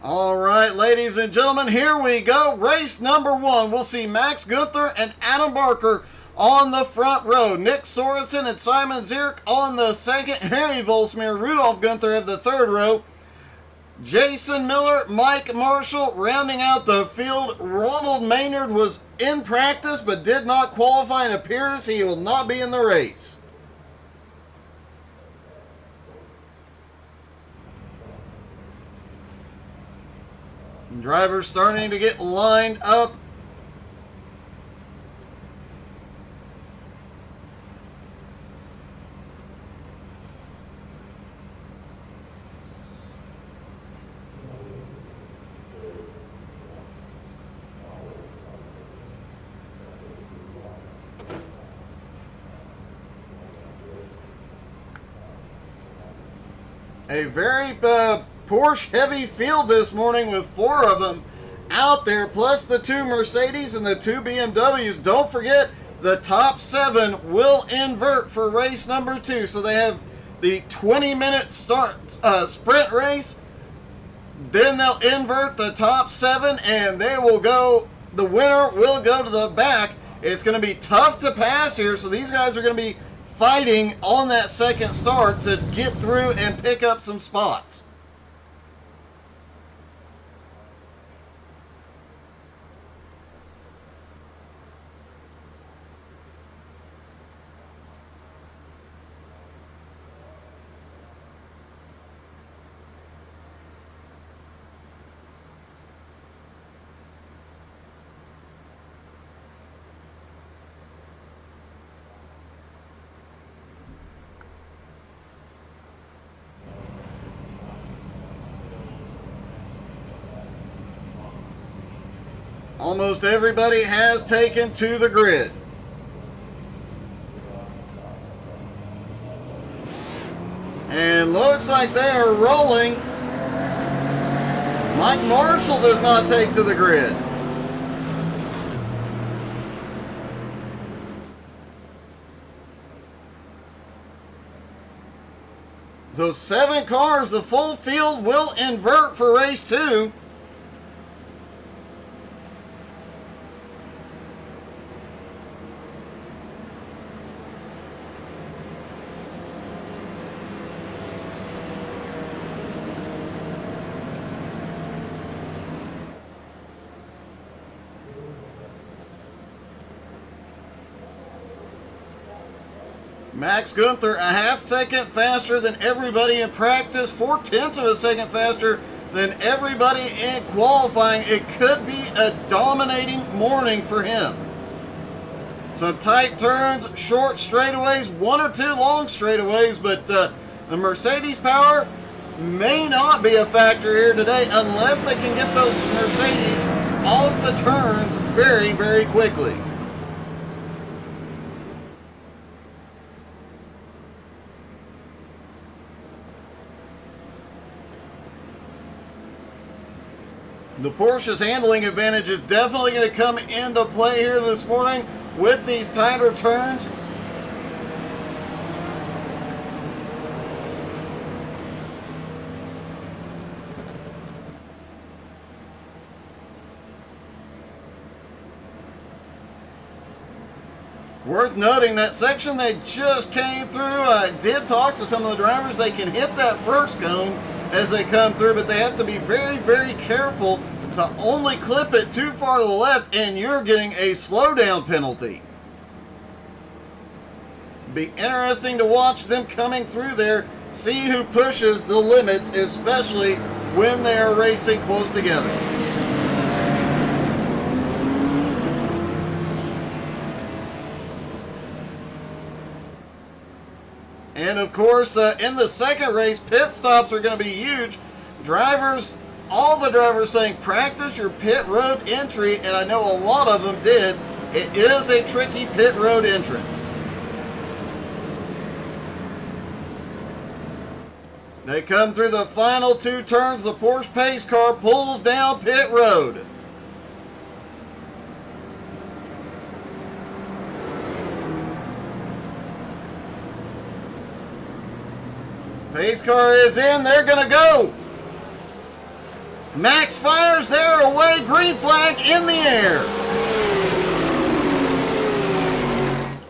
All right, ladies and gentlemen, here we go. Race number 1. We'll see Max Gunther and Adam Barker on the front row. Nick Sorensen and Simon Zierk on the second. Harry Volsmir, Rudolph Gunther have the third row. Jason Miller, Mike Marshall rounding out the field. Ronald Maynard was in practice but did not qualify and appears he will not be in the race. Drivers starting to get lined up. A very Porsche heavy field this morning with 4 of them out there, plus the 2 Mercedes and the 2 BMWs. Don't forget, the top 7 will invert for race number 2. So they have the 20-minute sprint race. Then they'll invert the top 7, and they will go. The winner will go to the back. It's going to be tough to pass here, so these guys are going to be fighting on that second start to get through and pick up some spots. Almost everybody has taken to the grid. And looks like they are rolling. Mike Marshall does not take to the grid. Those 7 cars, the full field will invert for race 2. Max Gunther, a half second faster than everybody in practice, 0.4 of a second faster than everybody in qualifying. It could be a dominating morning for him. Some tight turns, short straightaways, 1 or 2 long straightaways, but the Mercedes power may not be a factor here today unless they can get those Mercedes off the turns very, very quickly. The Porsche's handling advantage is definitely going to come into play here this morning with these tighter turns. Worth noting that section they just came through. I did talk to some of the drivers. They can hit that first cone as they come through, but they have to be very, very careful to only clip it too far to the left, and you're getting a slowdown penalty. Be interesting to watch them coming through there, see who pushes the limits, especially when they are racing close together. And of course, in the second race, pit stops are going to be huge. Drivers, all the drivers saying practice your pit road entry, and I know a lot of them did. It is a tricky pit road entrance. They come through the final 2 turns. The Porsche pace car pulls down pit road. Pace car is in. They're going to go. Max fires there away, green flag in the air.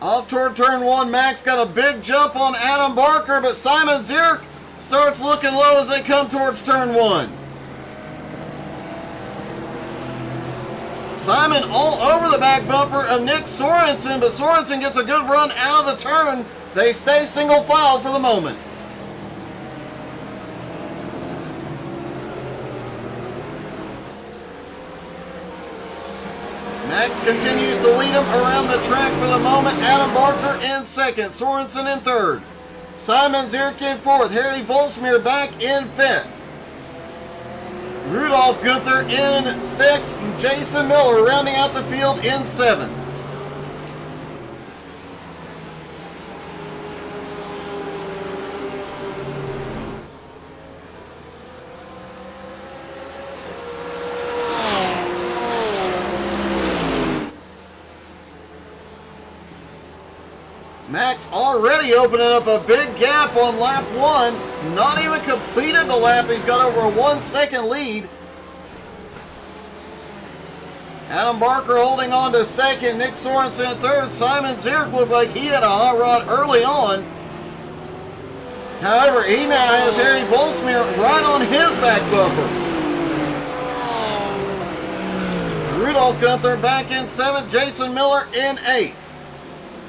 Off toward turn one, Max got a big jump on Adam Barker, but Simon Zierk starts looking low as they come towards turn one. Simon all over the back bumper of Nick Sorensen, but Sorensen gets a good run out of the turn. They stay single file for the moment. Max continues to lead him around the track for the moment. Adam Barker in second, Sorensen in third. Simon Zierk in fourth, Harry Volsmir back in fifth. Rudolph Gunther in sixth, and Jason Miller rounding out the field in seventh. Max already opening up a big gap on lap one. Not even completed the lap. He's got over a 1 second lead. Adam Barker holding on to second. Nick Sorensen in third. Simon Zierk looked like he had a hot rod early on. However, he now has Harry Volsmir right on his back bumper. Rudolph Gunther back in seventh. Jason Miller in eighth.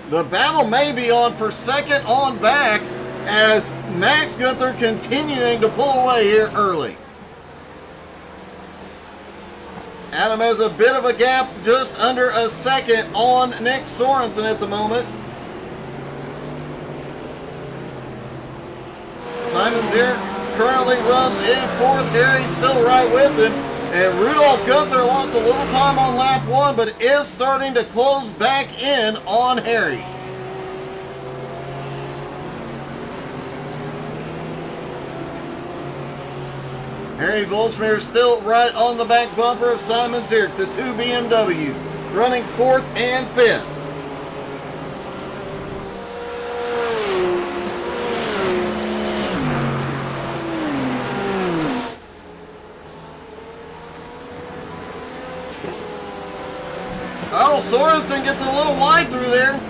The battle may be on for second on back as Max Gunther continuing to pull away here early. Adam has a bit of a gap, just under a second on Nick Sorensen at the moment. Simon Zierk currently runs in fourth. Harry's still right with him. And Rudolph Gunther lost a little time on lap one, but is starting to close back in on Harry. Harry Volsmir still right on the back bumper of Simon Zierk, the two BMWs, running fourth and fifth. Oh, Sorensen gets a little wide through there.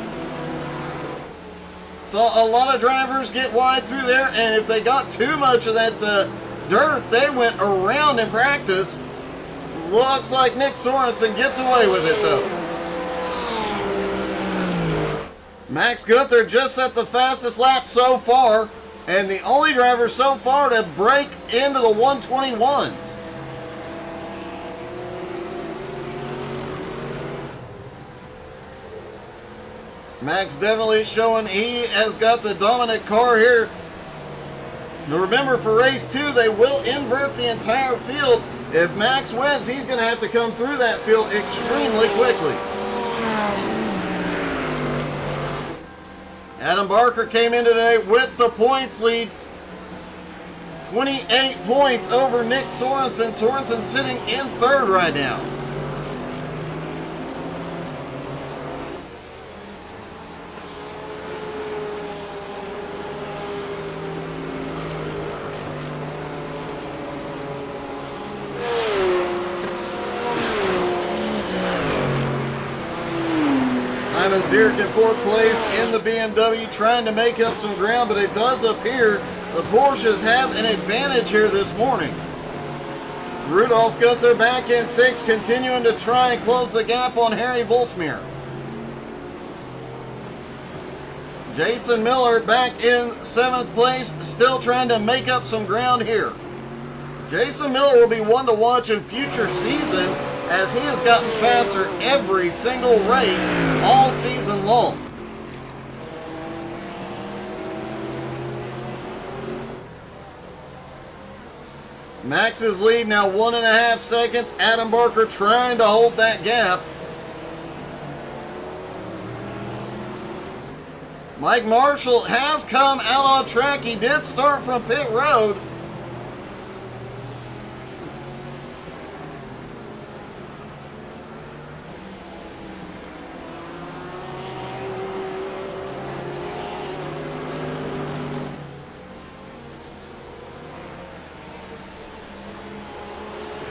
Saw a lot of drivers get wide through there, and if they got too much of that dirt, they went around in practice. Looks like Nick Sorensen gets away with it, though. Max Gunther just set the fastest lap so far, and the only driver so far to break into the 121s. Max definitely showing he has got the dominant car here. Now remember, for race 2, they will invert the entire field. If Max wins, he's going to have to come through that field extremely quickly. Adam Barker came in today with the points lead. 28 points over Nick Sorensen. Sorensen sitting in third right now. Simon Zierk in fourth place in the BMW, trying to make up some ground, but it does appear the Porsches have an advantage here this morning. Rudolph Gunther back in sixth, continuing to try and close the gap on Harry Volsmir. Jason Miller back in seventh place, still trying to make up some ground here. Jason Miller will be one to watch in future seasons, as he has gotten faster every single race all season long. Max's lead now 1.5 seconds. Adam Barker trying to hold that gap. Mike Marshall has come out on track. He did start from pit road.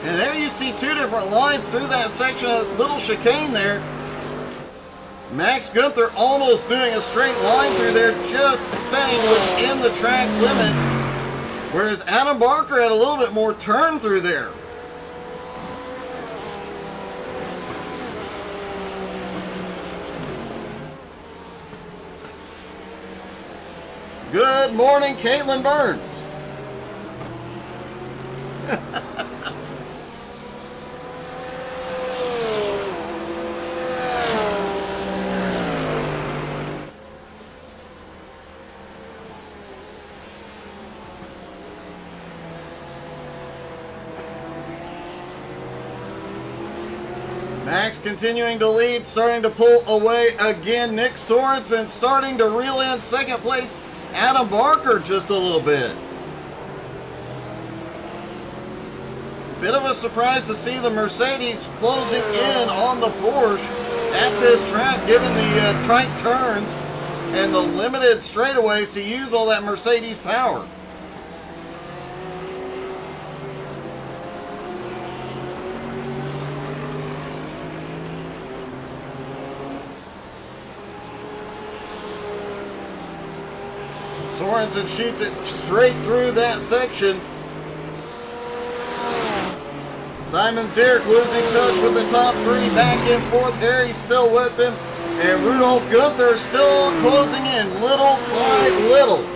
And there you see two different lines through that section of little chicane there. Max Gunther almost doing a straight line through there, just staying within the track limits, whereas Adam Barker had a little bit more turn through there. Good morning, Caitlin Burns. Max continuing to lead, starting to pull away again. Nick Sorensen starting to reel in second place. Adam Barker just a little bit. Bit of a surprise to see the Mercedes closing in on the Porsche at this track, given the tight turns and the limited straightaways to use all that Mercedes power. Sorensen shoots it straight through that section. Simon Zierk losing touch with the top three, back and forth. Harry's still with him. And Rudolph Gunther still closing in little by little.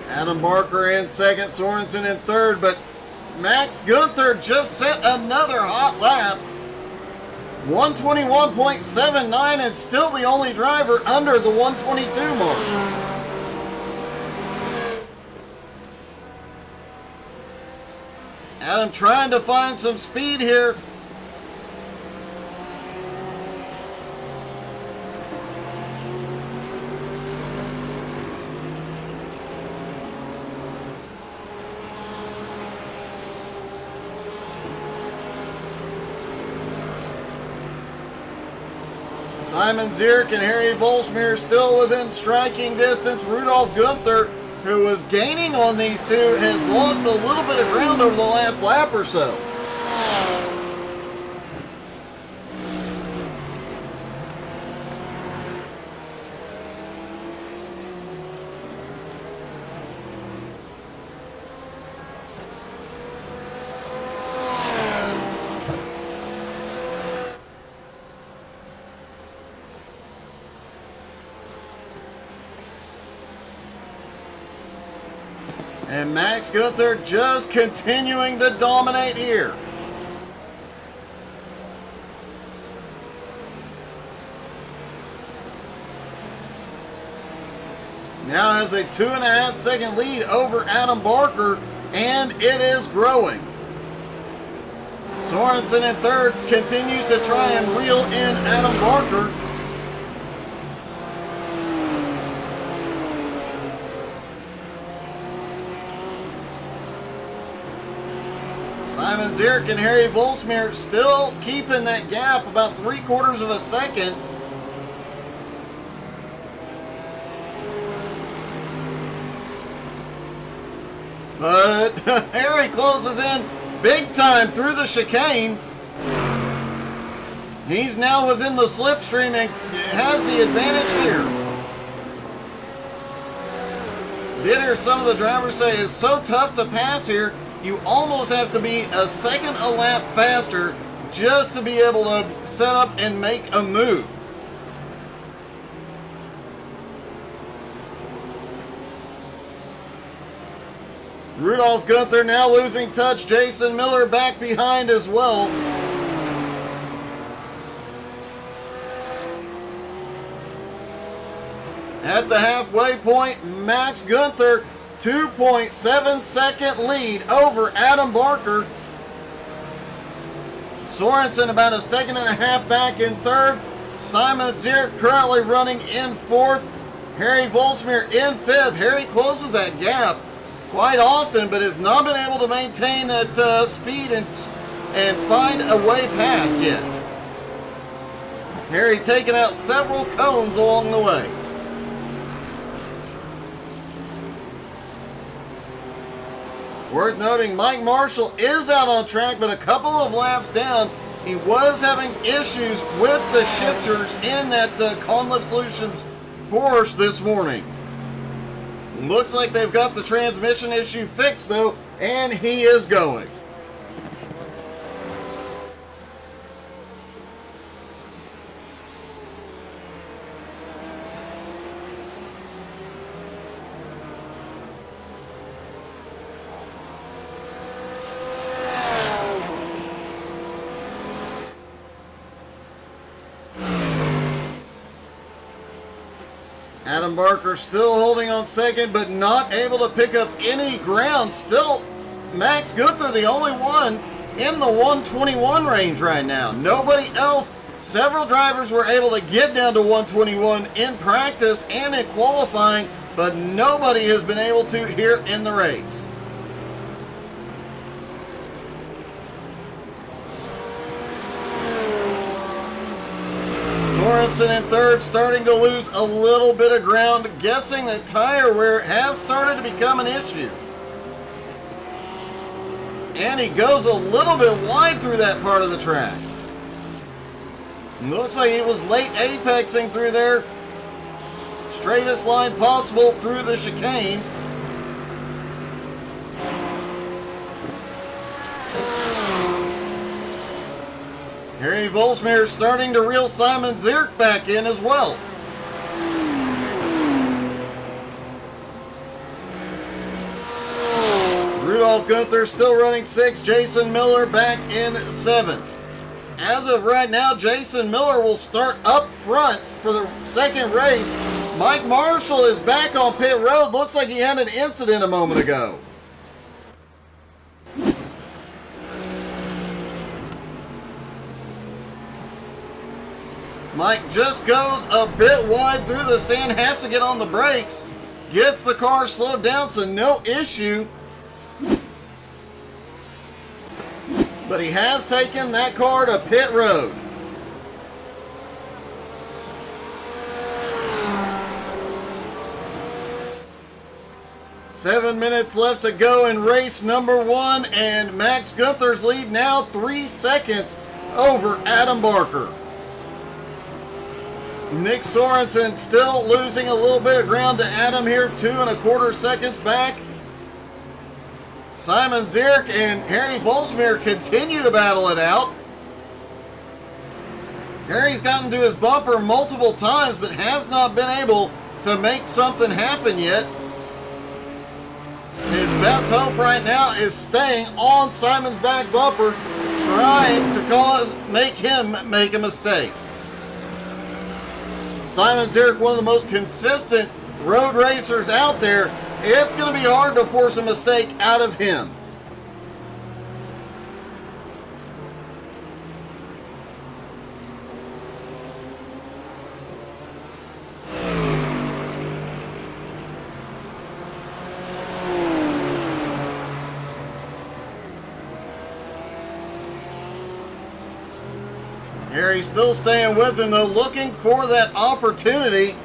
Adam Barker in second, Sorensen in third, but Max Gunther just set another hot lap. 121.79 and still the only driver under the 122 mark. Adam trying to find some speed here. Simon Zierk and Harry Volsmeer still within striking distance. Rudolph Gunther, who was gaining on these two, has lost a little bit of ground over the last lap or so. And Max Gunther just continuing to dominate here. Now has a 2.5 second lead over Adam Barker, and it is growing. Sorensen in third continues to try and reel in Adam Barker. Simon Zierk and Harry Volsmeer still keeping that gap about 3/4 of a second. But Harry closes in big time through the chicane. He's now within the slipstream and has the advantage here. Did hear some of the drivers say it's so tough to pass here. You almost have to be a second a lap faster just to be able to set up and make a move. Rudolph Gunther now losing touch. Jason Miller back behind as well. At the halfway point, Max Gunther 2.7 second lead over Adam Barker. Sorensen about a second and a half back in third. Simon Zierk currently running in fourth. Harry Volsmir in fifth. Harry closes that gap quite often, but has not been able to maintain that speed and find a way past yet. Harry taking out several cones along the way. Worth noting, Mike Marshall is out on track, but a couple of laps down, he was having issues with the shifters in that Conlift Solutions Porsche this morning. Looks like they've got the transmission issue fixed though, and he is going. Adam Barker still holding on second, but not able to pick up any ground. Still, Max Gunther, the only one in the 121 range right now. Nobody else. Several drivers were able to get down to 121 in practice and in qualifying, but nobody has been able to here in the race. Sorensen in third, starting to lose a little bit of ground, guessing that tire wear has started to become an issue. And he goes a little bit wide through that part of the track. Looks like he was late apexing through there. Straightest line possible through the chicane. Harry Volsmir starting to reel Simon Zierk back in as well. Rudolph Gunther still running sixth. Jason Miller back in seventh. As of right now, Jason Miller will start up front for the second race. Mike Marshall is back on pit road. Looks like he had an incident a moment ago. Mike just goes a bit wide through the sand, has to get on the brakes, gets the car slowed down, so no issue. But he has taken that car to pit road. Seven minutes left to go in race number one, and Max Gunther's lead now 3 seconds over Adam Barker. Nick Sorensen still losing a little bit of ground to Adam here, 2 1/4 seconds back. Simon Zierk and Harry Volsmir continue to battle it out. Harry's gotten to his bumper multiple times, but has not been able to make something happen yet. His best hope right now is staying on Simon's back bumper, trying to make him make a mistake. Simon Zierk, one of the most consistent road racers out there. It's going to be hard to force a mistake out of him. Harry's still staying with him though, looking for that opportunity.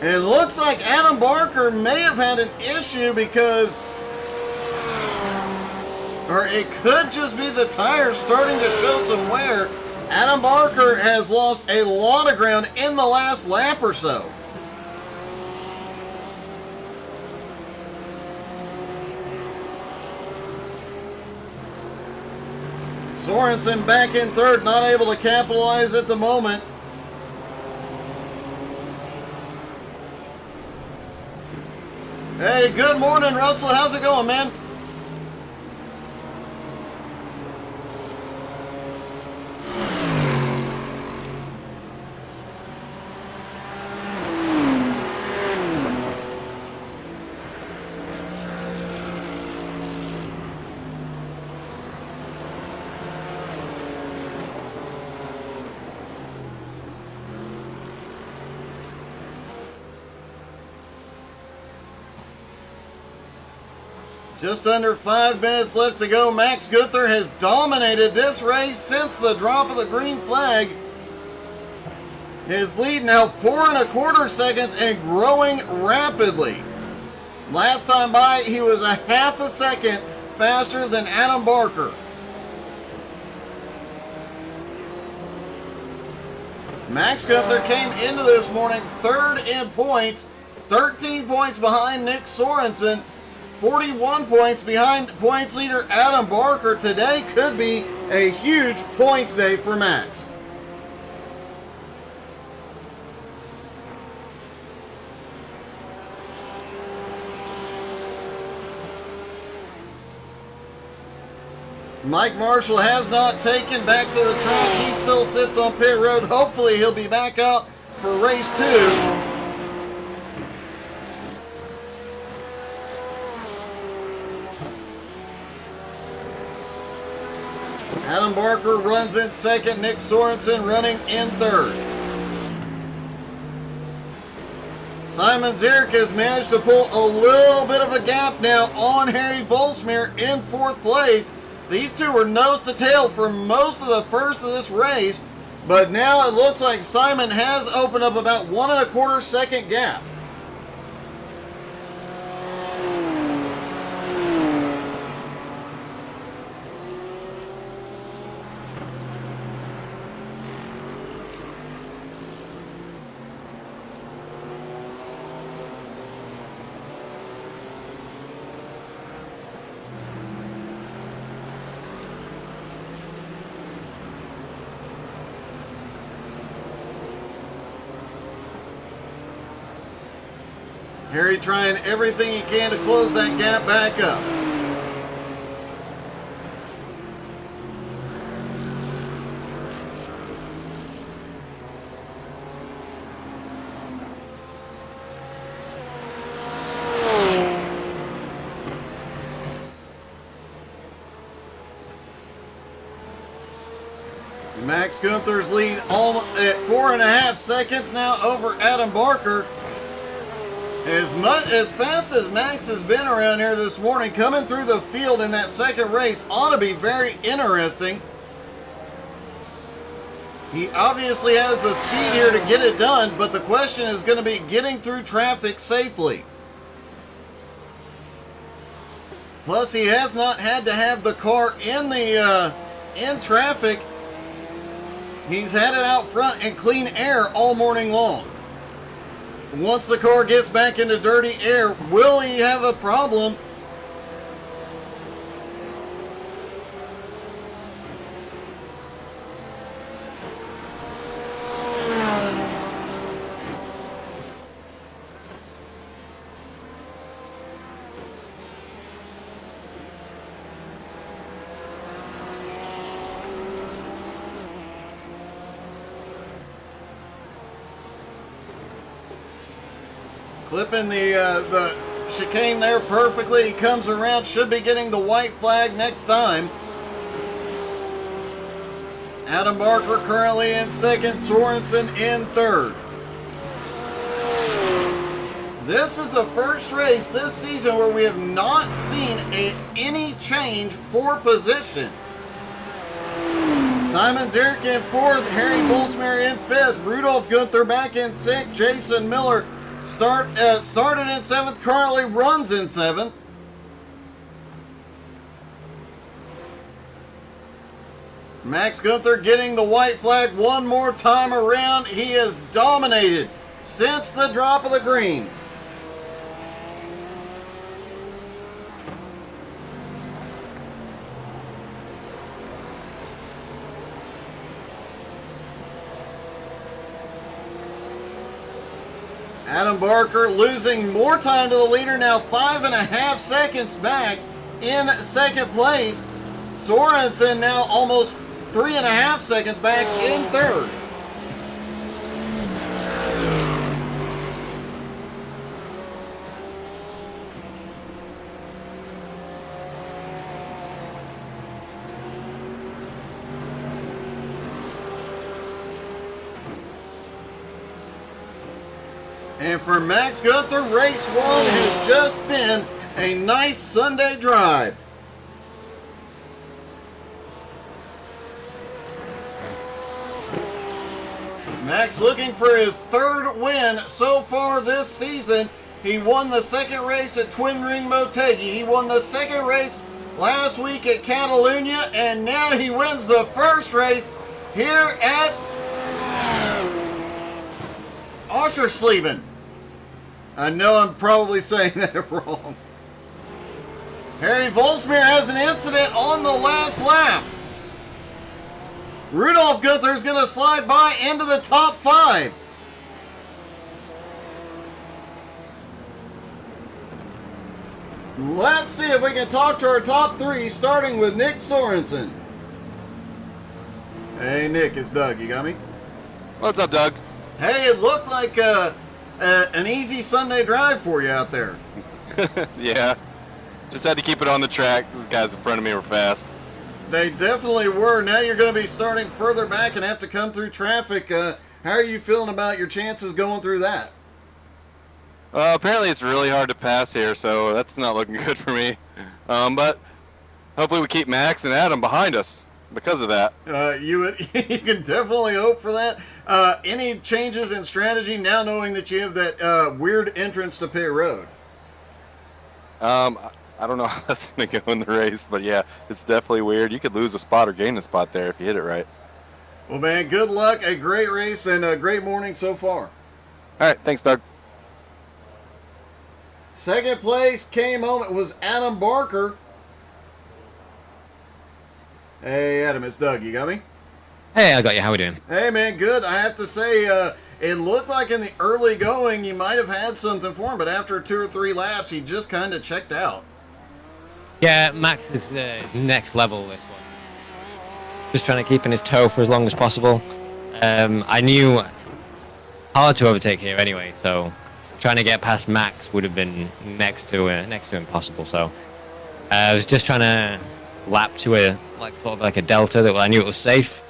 And it looks like Adam Barker may have had an issue because, or it could just be the tires starting to show some wear. Adam Barker has lost a lot of ground in the last lap or so. Sorensen back in third, not able to capitalize at the moment. Hey, good morning, Russell. How's it going, man? Just under 5 minutes left to go. Max Gunther has dominated this race since the drop of the green flag. His lead now 4.25 seconds and growing rapidly. Last time by, he was a half a second faster than Adam Barker. Max Gunther came into this morning third in points, 13 points behind Nick Sorensen, 41 points behind points leader Adam Barker. Today could be a huge points day for Max. Mike Marshall has not taken back to the track. He still sits on pit road. Hopefully he'll be back out for race 2. Adam Barker runs in second. Nick Sorensen running in third. Simon Zierk has managed to pull a little bit of a gap now on Harry Volsmeer in fourth place. These two were nose to tail for most of the first of this race, but now it looks like Simon has opened up about 1.25 second gap. Harry trying everything he can to close that gap back up. Max Gunther's lead at 4.5 seconds now over Adam Barker. As fast as Max has been around here this morning, coming through the field in that second race ought to be very interesting. He obviously has the speed here to get it done, but the question is going to be getting through traffic safely. Plus, he has not had to have the car in traffic. He's had it out front in clean air all morning long. Once the car gets back into dirty air, will he have a problem? Clipping the chicane there perfectly. He comes around, should be getting the white flag next time. Adam Barker currently in second, Sorensen in third. This is the first race this season where we have not seen any change for position. Simon Zierk in fourth, Harry Volsmeer in fifth, Rudolph Gunther back in sixth, Jason Miller started in seventh, currently runs in seventh. Max Gunther getting the white flag one more time around. He has dominated since the drop of the green. Adam Barker losing more time to the leader, now 5.5 seconds back in second place. Sorensen now almost 3.5 seconds back in third. And for Max Gunther, race one has just been a nice Sunday drive. Max looking for his third win so far this season. He won the second race at Twin Ring Motegi. He won the second race last week at Catalunya, and now he wins the first race here at Oschersleben. I know I'm probably saying that wrong. Harry Volsmir has an incident on the last lap. Rudolf Gunther's going to slide by into the top 5. Let's see if we can talk to our top 3, starting with Nick Sorensen. Hey, Nick, it's Doug. You got me? What's up, Doug? Hey, it looked like an easy Sunday drive for you out there. Yeah. Just had to keep it on the track. These guys in front of me were fast. They definitely were. Now you're going to be starting further back and have to come through traffic. How are you feeling about your chances going through that? Apparently it's really hard to pass here, so that's not looking good for me. But hopefully we keep Max and Adam behind us because of that. You can definitely hope for that. Any changes in strategy now knowing that you have that weird entrance to pit road? I don't know how that's going to go in the race, but yeah, it's definitely weird. You could lose a spot or gain a spot there if you hit it right. Well, man, good luck, a great race, and a great morning so far. All right, thanks, Doug. Second place came home. It was Adam Barker. Hey, Adam, it's Doug. You got me? Hey, I got you. How we doing? Hey, man, good. I have to say, it looked like in the early going you might have had something for him, but after 2 or 3 laps, he just kind of checked out. Yeah, Max is next level this one. Just trying to keep in his toe for as long as possible. I knew hard to overtake here anyway, so trying to get past Max would have been next to impossible. So I was just trying to lap to a sort of like a delta that I knew it was safe.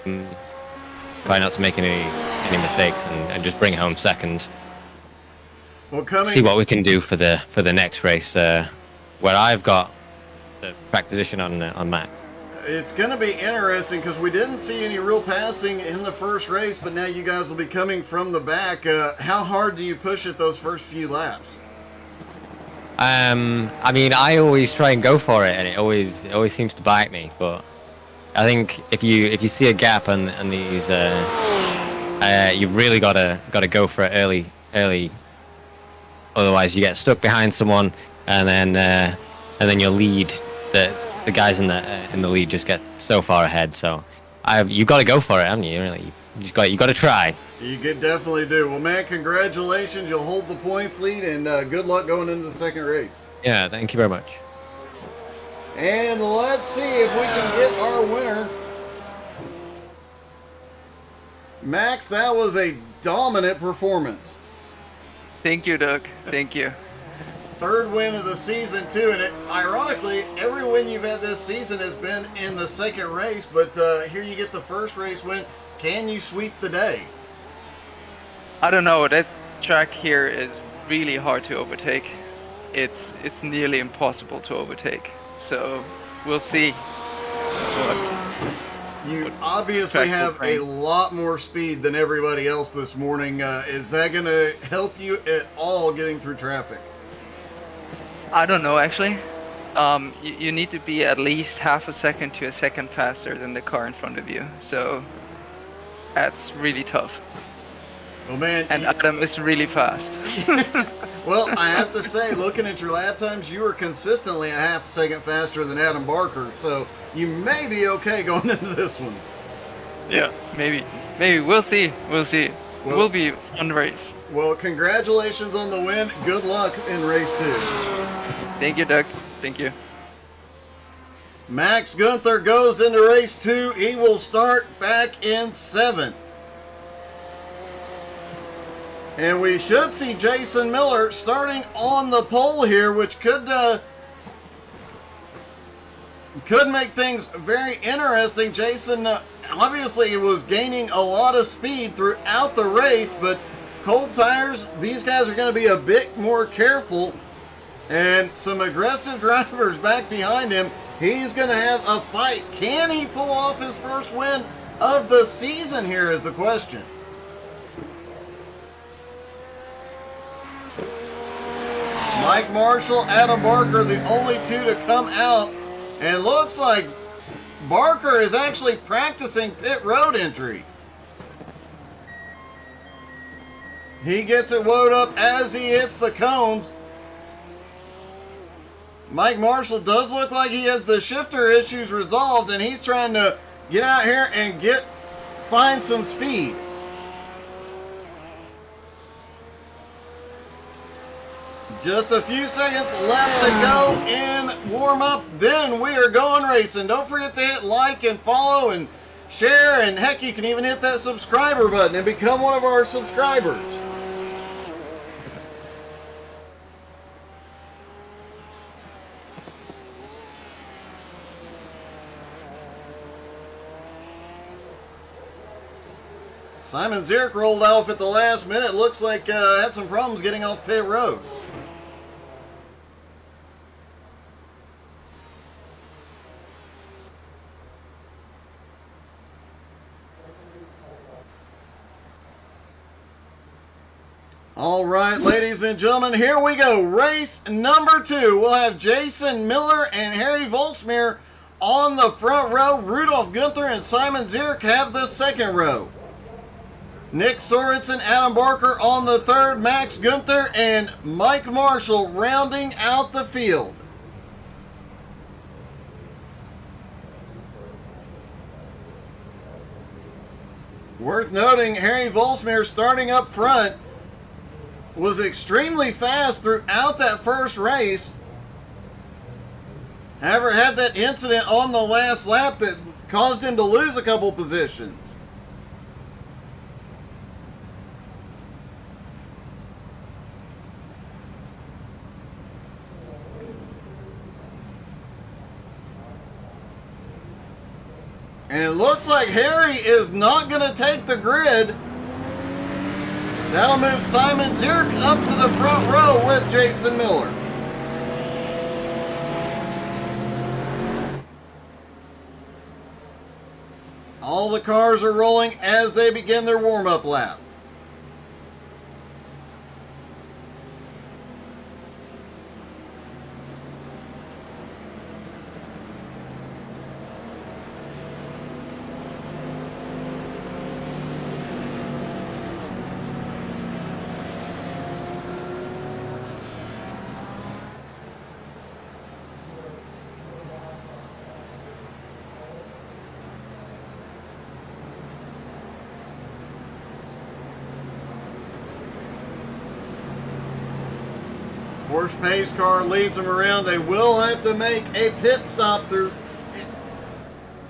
Try not to make any mistakes and just bring it home second. Well, see what we can do for the next race. Where I've got the track position on Max. It's going to be interesting because we didn't see any real passing in the first race, but now you guys will be coming from the back. How hard do you push it those first few laps? I mean, I always try and go for it, and it always seems to bite me. But I think if you see a gap and these, you've really got to go for it early. Otherwise, you get stuck behind someone. And then your lead, the guys in the lead just get so far ahead. So you've got to go for it, haven't you? Really, you got to try. You could definitely do. Well, man, congratulations! You'll hold the points lead, and good luck going into the second race. Yeah, thank you very much. And let's see if we can get our winner. Max, that was a dominant performance. Thank you, Doug. Thank you. Third win of the season, too, and ironically, every win you've had this season has been in the second race, but here you get the first race win. Can you sweep the day? I don't know. That track here is really hard to overtake. It's nearly impossible to overtake. So we'll see. You obviously have a lot more speed than everybody else this morning. Is that going to help you at all getting through traffic? I don't know, actually. You need to be at least half a second to a second faster than the car in front of you. So that's really tough. Well, man. And Adam is really fast. Well, I have to say, looking at your lap times, you were consistently a half second faster than Adam Barker. So you may be okay going into this one. Yeah, maybe. We'll see. It will be a fun race. Well, congratulations on the win. Good luck in race 2. Thank you, Doug. Thank you. Max Gunther goes into race 2. He will start back in 7th. And we should see Jason Miller starting on the pole here, which could make things very interesting. Jason obviously was gaining a lot of speed throughout the race, but cold tires, these guys are going to be a bit more careful. And some aggressive drivers back behind him. He's going to have a fight. Can he pull off his first win of the season here is the question. Mike Marshall, Adam Barker, the only two to come out. And looks like Barker is actually practicing pit road entry. He gets it wound up as he hits the cones. Mike Marshall does look like he has the shifter issues resolved, and he's trying to get out here and find some speed. Just a few seconds left to go in warm-up. Then we are going racing. Don't forget to hit like and follow and share, and heck, you can even hit that subscriber button and become one of our subscribers. Simon Zierk rolled off at the last minute. Looks like had some problems getting off pit road. All right, ladies and gentlemen, here we go. Race number 2. We'll have Jason Miller and Harry Volsmeer on the front row. Rudolph Gunther and Simon Zierk have the second row. Nick Sorensen, Adam Barker on the third, Max Gunther and Mike Marshall rounding out the field. Worth noting, Harry Volsmeer starting up front was extremely fast throughout that first race. However, had that incident on the last lap that caused him to lose a couple positions. And it looks like Harry is not going to take the grid. That'll move Simon Zierk up to the front row with Jason Miller. All the cars are rolling as they begin their warm-up lap. Porsche pace car leads them around. They will have to make a pit stop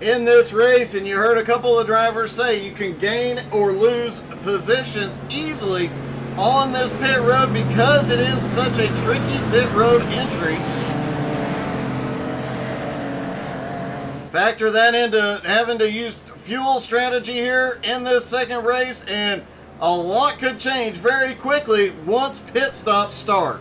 in this race, and you heard a couple of drivers say you can gain or lose positions easily on this pit road because it is such a tricky pit road entry. Factor that into having to use fuel strategy here in this second race, and a lot could change very quickly once pit stops start.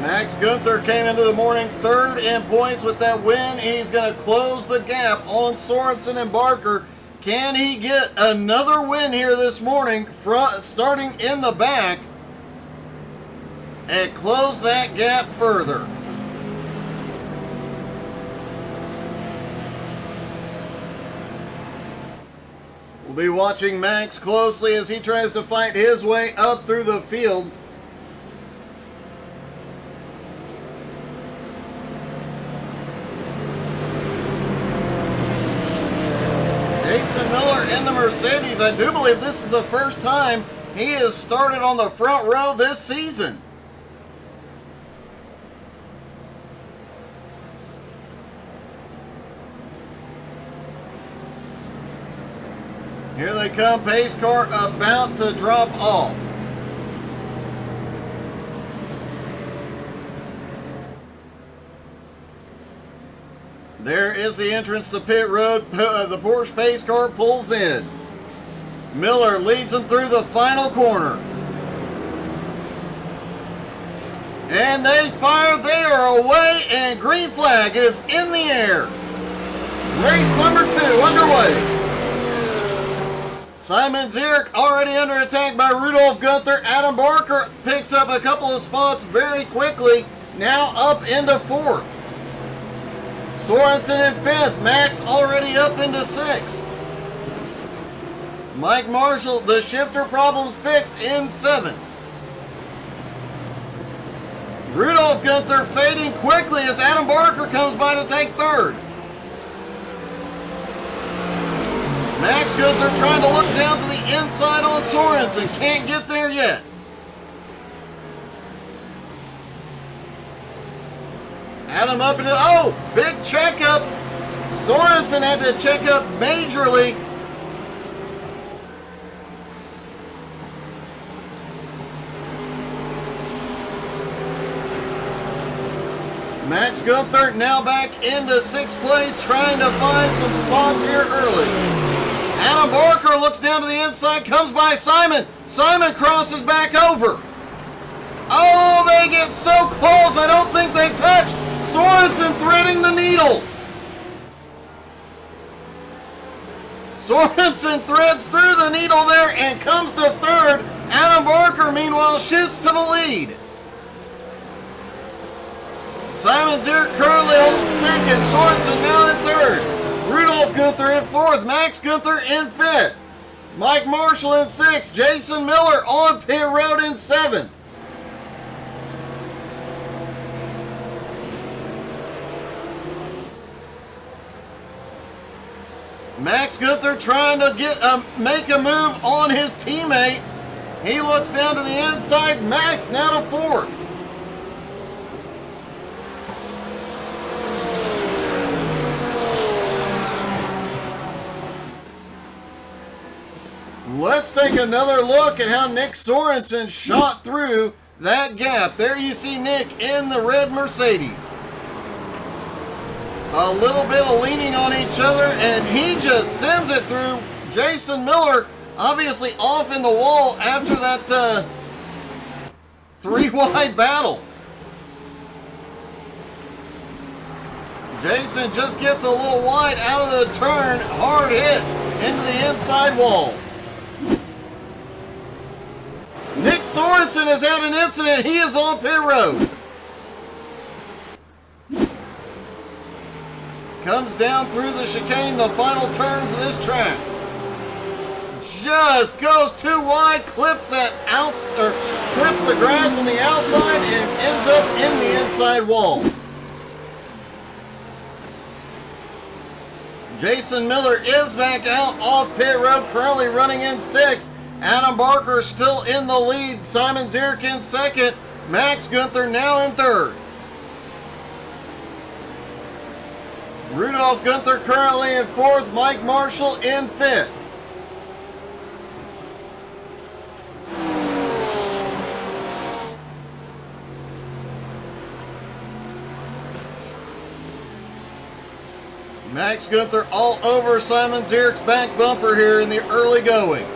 Max Gunther came into the morning third in points with that win. He's going to close the gap on Sorensen and Barker. Can he get another win here this morning, starting in the back, and close that gap further? We'll be watching Max closely as he tries to fight his way up through the field. Jason Miller in the Mercedes. I do believe this is the first time he has started on the front row this season. Here they come, pace car about to drop off. There is the entrance to pit road. The Porsche pace car pulls in. Miller leads them through the final corner. And they fire, they are away, and green flag is in the air. Race number 2 underway. Simon Zierk already under attack by Rudolph Gunther. Adam Barker picks up a couple of spots very quickly, now up into 4th. Sorensen in 5th, Max already up into 6th. Mike Marshall, the shifter problems fixed, in 7th. Rudolph Gunther fading quickly as Adam Barker comes by to take 3rd. Max Gunther trying to look down to the inside on Sorensen. Can't get there yet. Adam up into, oh, big checkup. Sorensen had to check up majorly. Max Gunther now back into 6th place, trying to find some spots here early. Adam Barker looks down to the inside, comes by Simon. Simon crosses back over. Oh, they get so close, I don't think they touch. Sorensen threading the needle. Sorensen threads through the needle there and comes to 3rd. Adam Barker, meanwhile, shoots to the lead. Simon Zierk currently holds 2nd. Sorensen now in 3rd. Rudolph Gunther in 4th. Max Gunther in 5th. Mike Marshall in 6th. Jason Miller on pit road in 7th. Max Gunther trying to make a move on his teammate. He looks down to the inside. Max now to 4th. Let's take another look at how Nick Sorensen shot through that gap. There you see Nick in the red Mercedes. A little bit of leaning on each other, and he just sends it through. Jason Miller obviously off in the wall after that 3-wide battle. Jason just gets a little wide out of the turn, hard hit into the inside wall. Nick Sorensen has had an incident. He is on pit road. Comes down through the chicane, the final turns of this track. Just goes too wide, clips the grass on the outside and ends up in the inside wall. Jason Miller is back out off pit road, currently running in 6th. Adam Barker still in the lead. Simon Zierk in 2nd. Max Gunther now in 3rd. Rudolph Gunther currently in 4th. Mike Marshall in 5th. Max Gunther all over Simon Zierk's back bumper here in the early going.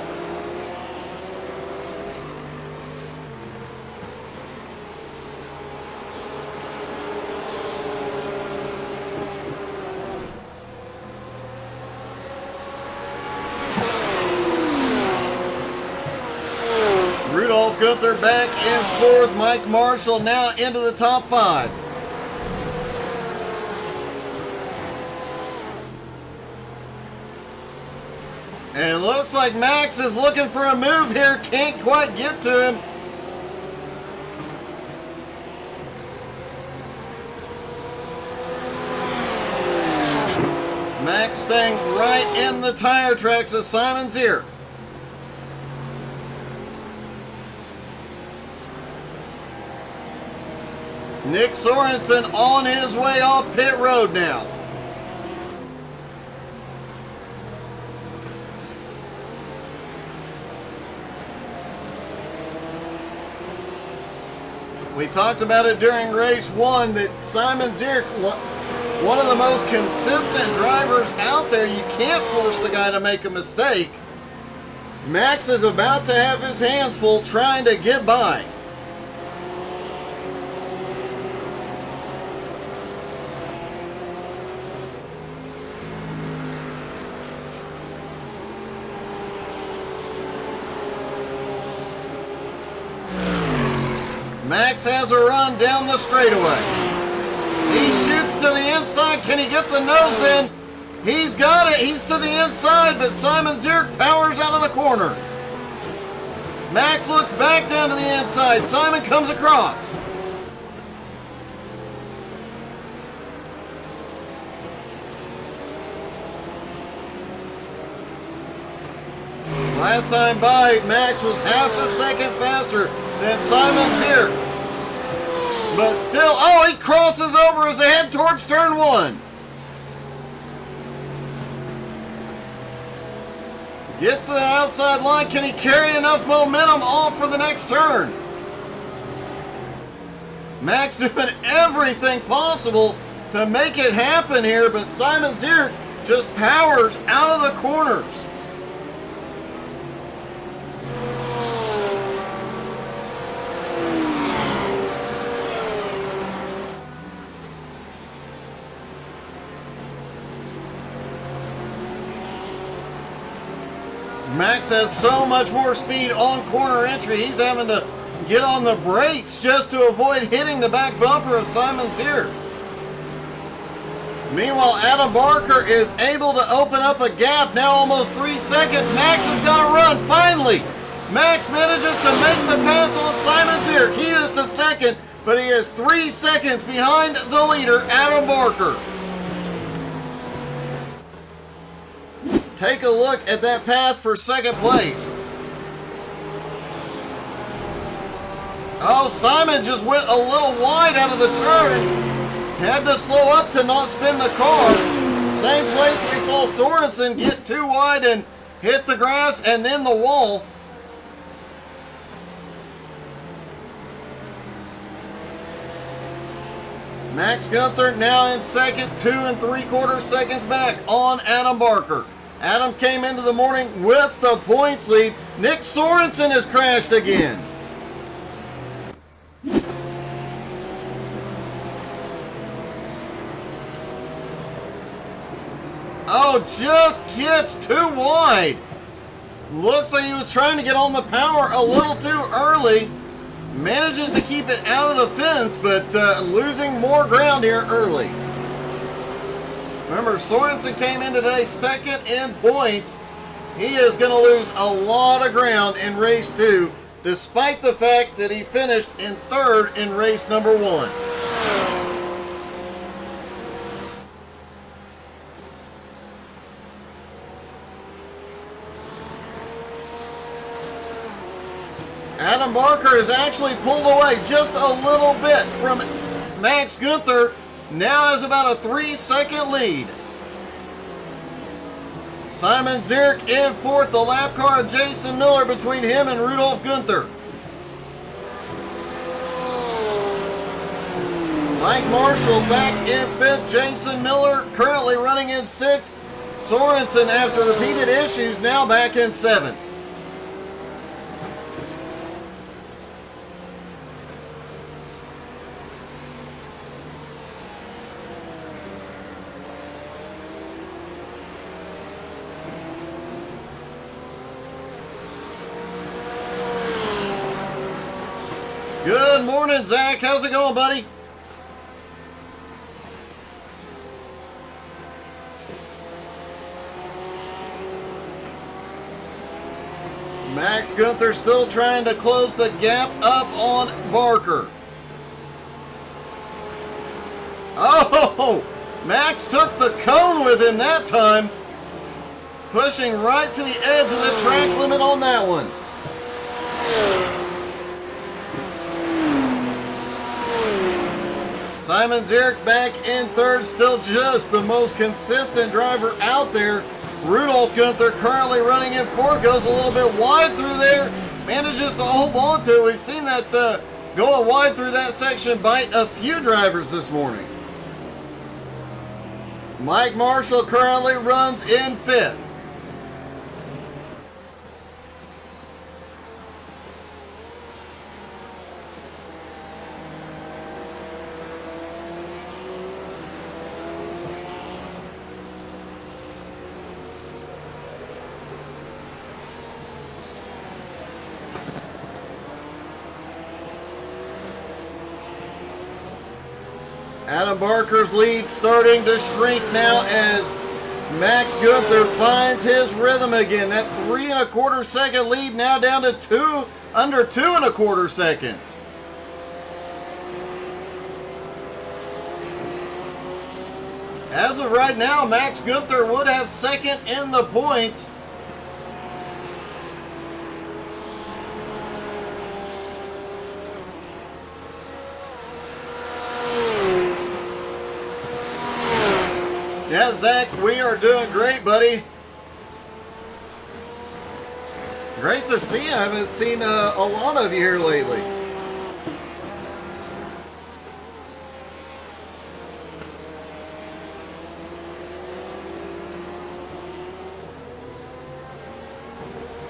Rudolph Gunther back in 4th. Mike Marshall now into the top 5. And it looks like Max is looking for a move here. Can't quite get to him. Max staying right in the tire tracks of Simon Zierk. Nick Sorensen on his way off pit road now. We talked about it during race 1 that Simon Zierk, one of the most consistent drivers out there. You can't force the guy to make a mistake. Max is about to have his hands full trying to get by. Max has a run down the straightaway. He shoots to the inside. Can he get the nose in? He's got it. He's to the inside, but Simon Zierk powers out of the corner. Max looks back down to the inside. Simon comes across. Last time by, Max was half a second faster than Simon Zierk. But still, oh, he crosses over as they head towards turn 1. Gets to the outside line. Can he carry enough momentum off for the next turn? Max doing everything possible to make it happen here, but Simon Zierk just powers out of the corners. Max has so much more speed on corner entry, he's having to get on the brakes just to avoid hitting the back bumper of Simon Zierk. Meanwhile, Adam Barker is able to open up a gap, now almost 3 seconds. Max has got to run, finally! Max manages to make the pass on Simon Zierk. He is to second, but he is 3 seconds behind the leader, Adam Barker. Take a look at that pass for second place. Oh, Simon just went a little wide out of the turn. Had to slow up to not spin the car. Same place we saw Sorensen get too wide and hit the grass and then the wall. Max Gunther now in second, 2 3/4 seconds back on Adam Barker. Adam came into the morning with the points lead. Nick Sorensen has crashed again. Oh, just gets too wide. Looks like he was trying to get on the power a little too early. Manages to keep it out of the fence, but losing more ground here early. Remember, Sorensen came in today second in points. He is going to lose a lot of ground in race 2, despite the fact that he finished in third in race number 1. Adam Barker has actually pulled away just a little bit from Max Gunther. Now has about a 3-second lead. Simon Zierk in fourth. The lap car of Jason Miller between him and Rudolf Gunther. Mike Marshall back in fifth. Jason Miller currently running in sixth. Sorensen, after repeated issues, now back in seventh. Good morning, Zach. How's it going, buddy? Max Gunther still trying to close the gap up on Barker. Oh, Max took the cone with him that time. Pushing right to the edge of the track limit on that one. Simon Zierk back in third, still just the most consistent driver out there. Rudolf Gunther currently running in fourth, goes a little bit wide through there, manages to hold on to it. We've seen that going wide through that section bite a few drivers this morning. Mike Marshall currently runs in fifth. Adam Barker's lead starting to shrink now as Max Gunther finds his rhythm again. That 3 1/4 second lead now down to under 2 1/4 seconds. As of right now, Max Gunther would have second in the points. Yeah, Zach, we are doing great, buddy. Great to see you. I haven't seen a lot of you here lately.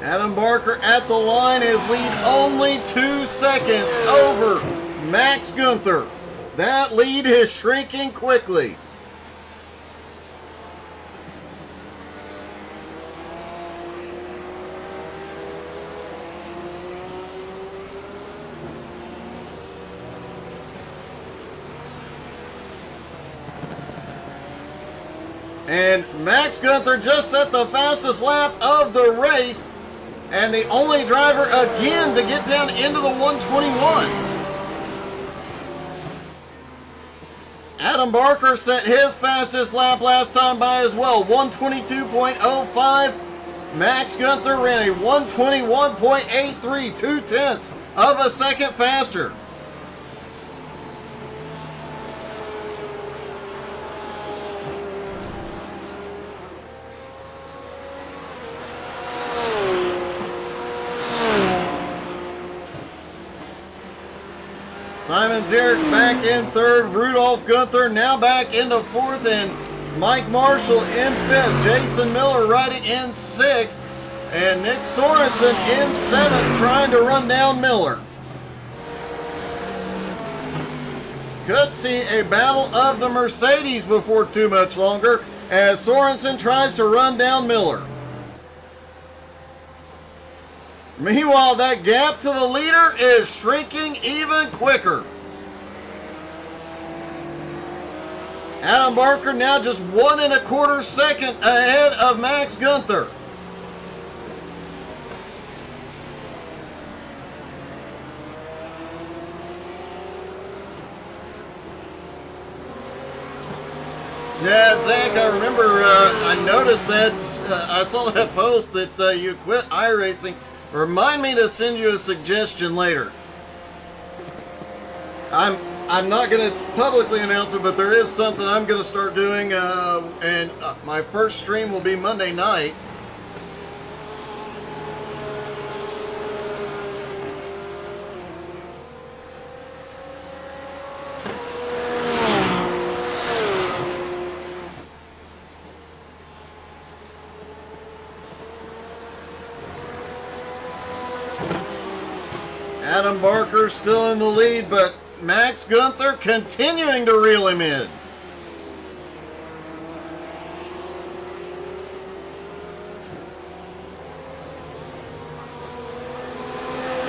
Adam Barker at the line, his lead only 2 seconds over Max Gunther. That lead is shrinking quickly. And Max Gunther just set the fastest lap of the race, and the only driver again to get down into the 121s. Adam Barker set his fastest lap last time by as well, 122.05. Max Gunther ran a 121.83, 2/10 of a second faster. Simon Zierk back in third. Rudolph Gunther now back into fourth, and Mike Marshall in fifth. Jason Miller riding in sixth, and Nick Sorensen in seventh, trying to run down Miller. Could see a battle of the Mercedes before too much longer as Sorensen tries to run down Miller. Meanwhile, that gap to the leader is shrinking even quicker. Adam Barker now just 1 1/4 second ahead of Max Gunther. Yeah, Zach, I remember I noticed that, I saw that post that you quit iRacing. Remind me to send you a suggestion later. I'm not going to publicly announce it, but there is something I'm going to start doing, and my first stream will be Monday night. Adam Barker still in the lead, but Max Gunther continuing to reel him in.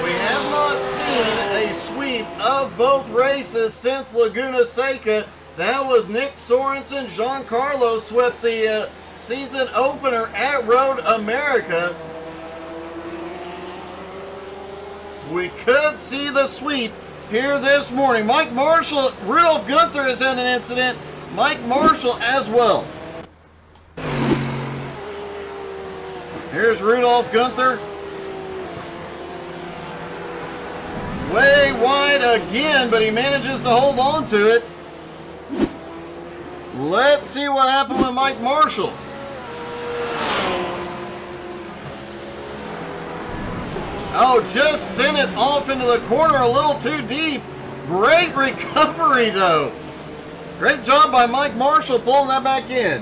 We have not seen a sweep of both races since Laguna Seca. That was Nick Sorensen. Giancarlo swept the season opener at Road America. We could see the sweep here this morning. Mike Marshall, Rudolph Gunther has had an incident. Mike Marshall as well. Here's Rudolph Gunther. Way wide again, but he manages to hold on to it. Let's see what happened with Mike Marshall. Oh, just sent it off into the corner a little too deep. Great recovery, though. Great job by Mike Marshall pulling that back in.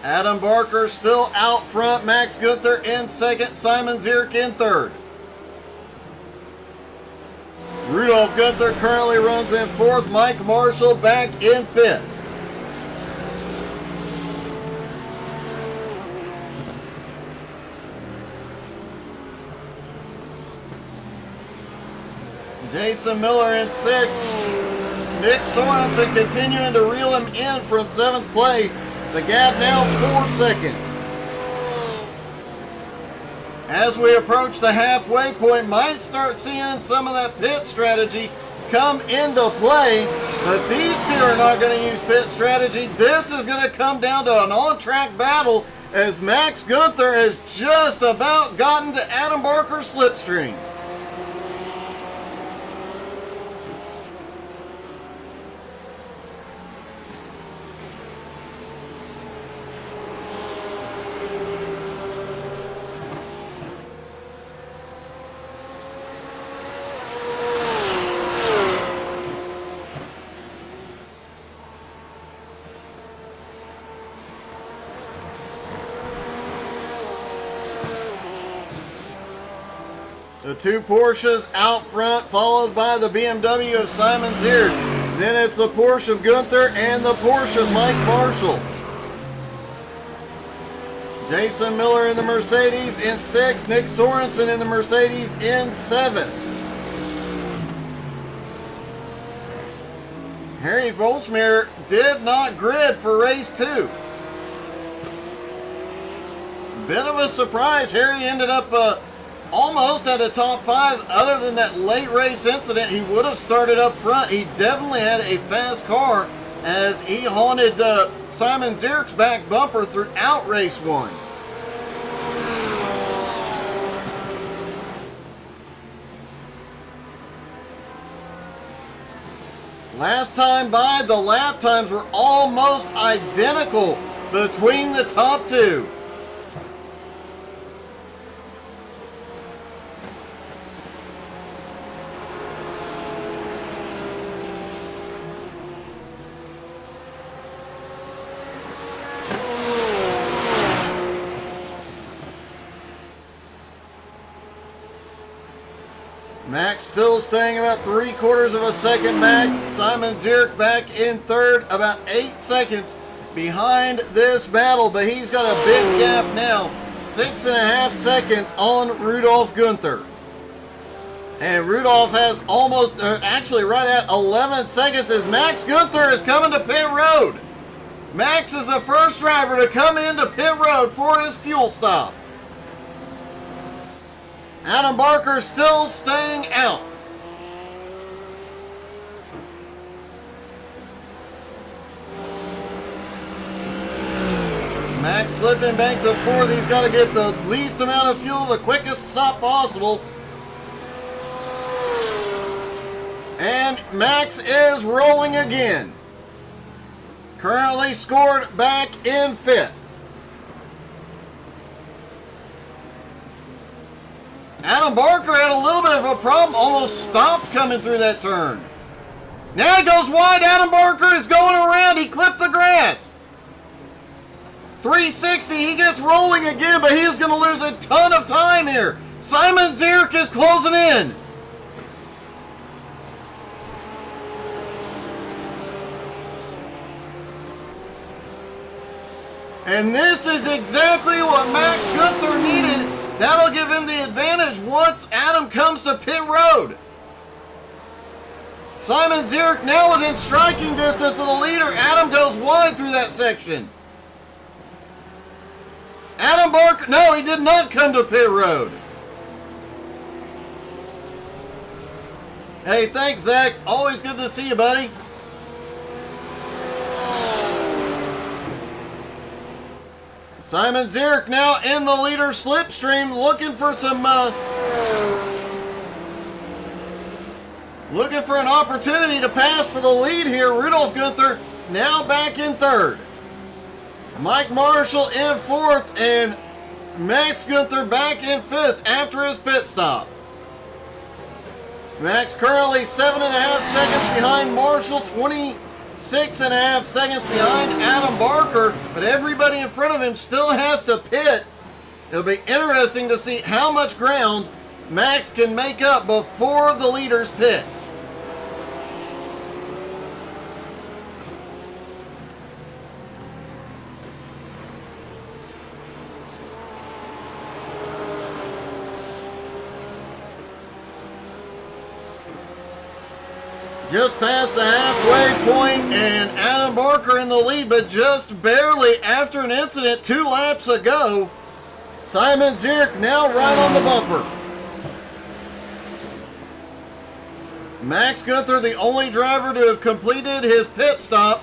Adam Barker still out front. Max Gunther in second. Simon Zierk in third. Rudolph Gunther currently runs in 4th. Mike Marshall back in 5th. Jason Miller in 6th. Nick Sorensen continuing to reel him in from 7th place. The gap now 4 seconds. As we approach the halfway point, might start seeing some of that pit strategy come into play, but these two are not going to use pit strategy. This is going to come down to an on-track battle as Max Gunther has just about gotten to Adam Barker's slipstream. The two Porsches out front, followed by the BMW of Simon Ziert. Then it's the Porsche of Gunther and the Porsche of Mike Marshall. Jason Miller in the Mercedes in 6th. Nick Sorensen in the Mercedes in 7th. Harry Volsmir did not grid for race 2. Bit of a surprise. Harry ended up almost at a top 5. Other than that late race incident, he would have started up front. He definitely had a fast car as he haunted Simon Zierk's back bumper throughout race 1. Last time by, the lap times were almost identical between the top two. Max still staying about 3/4 of a second back. Simon Zierk back in 3rd, about 8 seconds behind this battle, but he's got a big gap now. 6.5 seconds on Rudolph Gunther. And Rudolph has almost, actually right at 11 seconds as Max Gunther is coming to pit road. Max is the first driver to come into pit road for his fuel stop. Adam Barker still staying out. Max slipping back to 4th. He's got to get the least amount of fuel, the quickest stop possible. And Max is rolling again. Currently scored back in 5th. Adam Barker had a little bit of a problem, almost stopped coming through that turn. Now he goes wide. Adam Barker is going around. He clipped the grass. 360, he gets rolling again, but he is going to lose a ton of time here. Simon Zierk is closing in. And this is exactly what Max Gunther needed. That'll give him the advantage once Adam comes to pit road. Simon Zierk now within striking distance of the leader. Adam goes wide through that section. Adam Barker, no, he did not come to pit road. Hey, thanks, Zach. Always good to see you, buddy. Simon Zierk now in the leader slipstream, looking for some, looking for an opportunity to pass for the lead here. Rudolph Gunther now back in 3rd. Mike Marshall in 4th, and Max Gunther back in 5th after his pit stop. Max currently 7.5 seconds behind Marshall, 26.5 seconds behind Adam Barker, but everybody in front of him still has to pit. It'll be interesting to see how much ground Max can make up before the leaders pit. Just past the halfway point, and Adam Barker in the lead, but just barely after an incident 2 laps ago. Simon Zierk now right on the bumper. Max Gunther, the only driver to have completed his pit stop.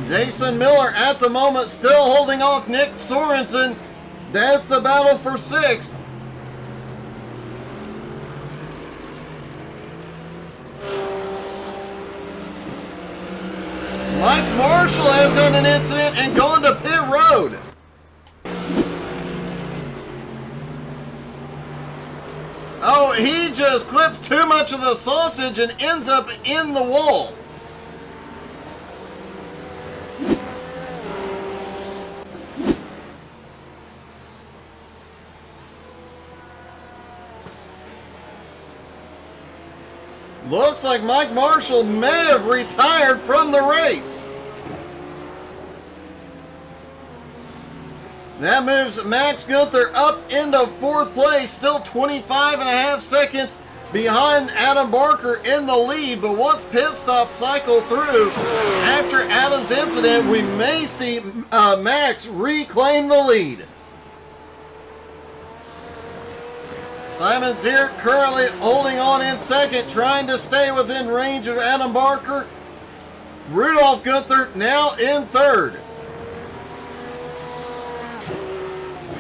Jason Miller at the moment still holding off Nick Sorensen. That's the battle for 6th. Mike Marshall has had an incident and gone to pit road. Oh, he just clips too much of the sausage and ends up in the wall. Looks like Mike Marshall may have retired from the race. That moves Max Gunther up into 4th place, still 25.5 seconds behind Adam Barker in the lead. But once pit stops cycle through, after Adam's incident, we may see Max reclaim the lead. Simon Zierk currently holding on in 2nd, trying to stay within range of Adam Barker. Rudolph Gunther now in 3rd.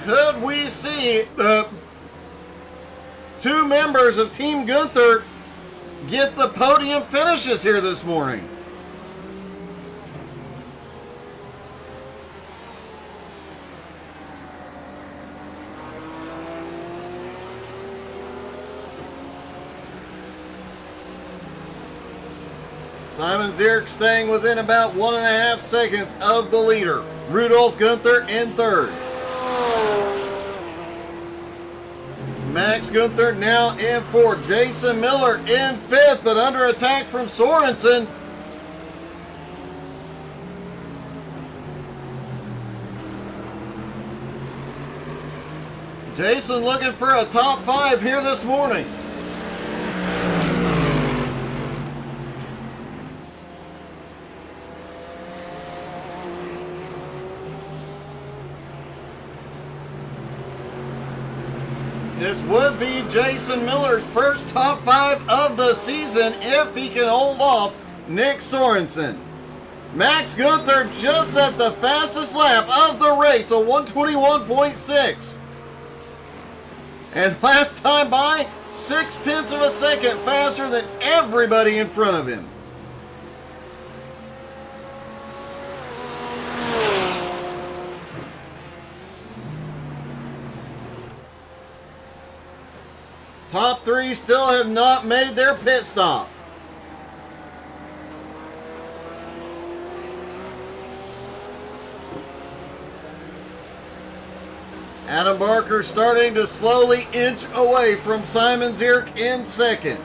Could we see the 2 members of Team Gunther get the podium finishes here this morning? Simon Zierk staying within about 1.5 seconds of the leader. Rudolph Gunther in 3rd. Max Gunther now in 4th. Jason Miller in 5th, but under attack from Sorensen. Jason looking for a top 5 here this morning. This would be Jason Miller's first top 5 of the season if he can hold off Nick Sorensen. Max Gunther just at the fastest lap of the race, a 121.6. And last time by, 0.6 of a second faster than everybody in front of him. Top 3 still have not made their pit stop. Adam Barker starting to slowly inch away from Simon Zierk in 2nd.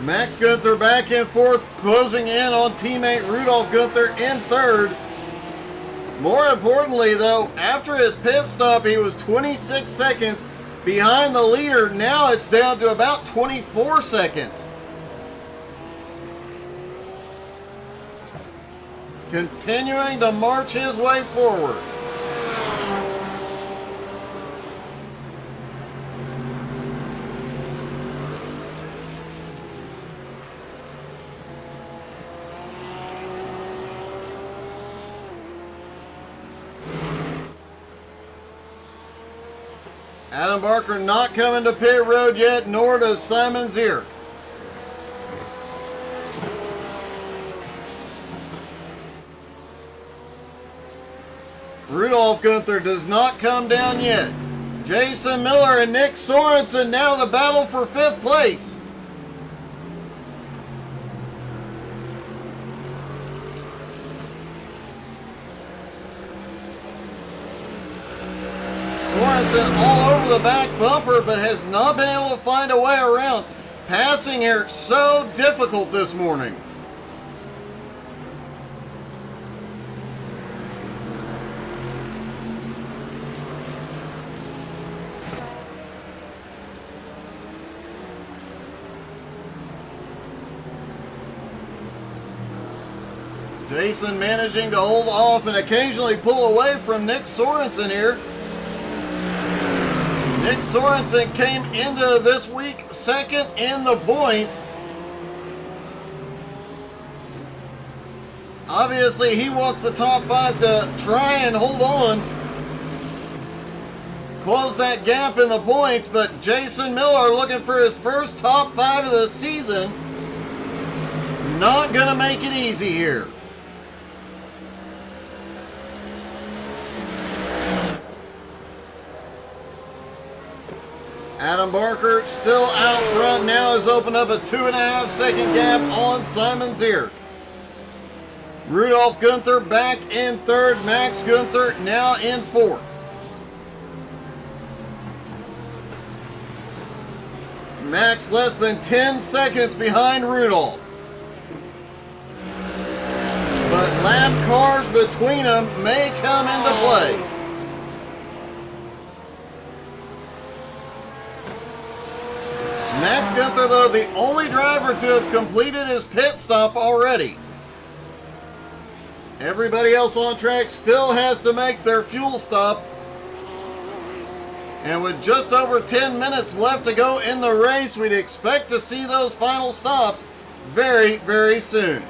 Max Gunther back in 4th, closing in on teammate Rudolph Gunther in 3rd. More importantly though, after his pit stop he was 26 seconds behind the leader. Now it's down to about 24 seconds. Continuing to march his way forward. Adam Barker not coming to pit road yet, nor does Simon Zierk. Rudolph Gunther does not come down yet. Jason Miller and Nick Sorensen now the battle for 5th place. Sorensen all over the back bumper, but has not been able to find a way around. Passing here so difficult this morning. Jason managing to hold off and occasionally pull away from Nick Sorensen here. Nick Sorensen came into this week second in the points. Obviously, he wants the top 5 to try and hold on, close that gap in the points, but Jason Miller looking for his first top 5 of the season. Not going to make it easy here. Adam Barker still out front now, has opened up a 2.5 second gap on Simon Zierk. Rudolph Gunther back in third. Max Gunther now in fourth. Max less than 10 seconds behind Rudolph. But lap cars between them may come into play. Max Gunther, though, the only driver to have completed his pit stop already. Everybody else on track still has to make their fuel stop. And with just over 10 minutes left to go in the race, we'd expect to see those final stops very, very soon.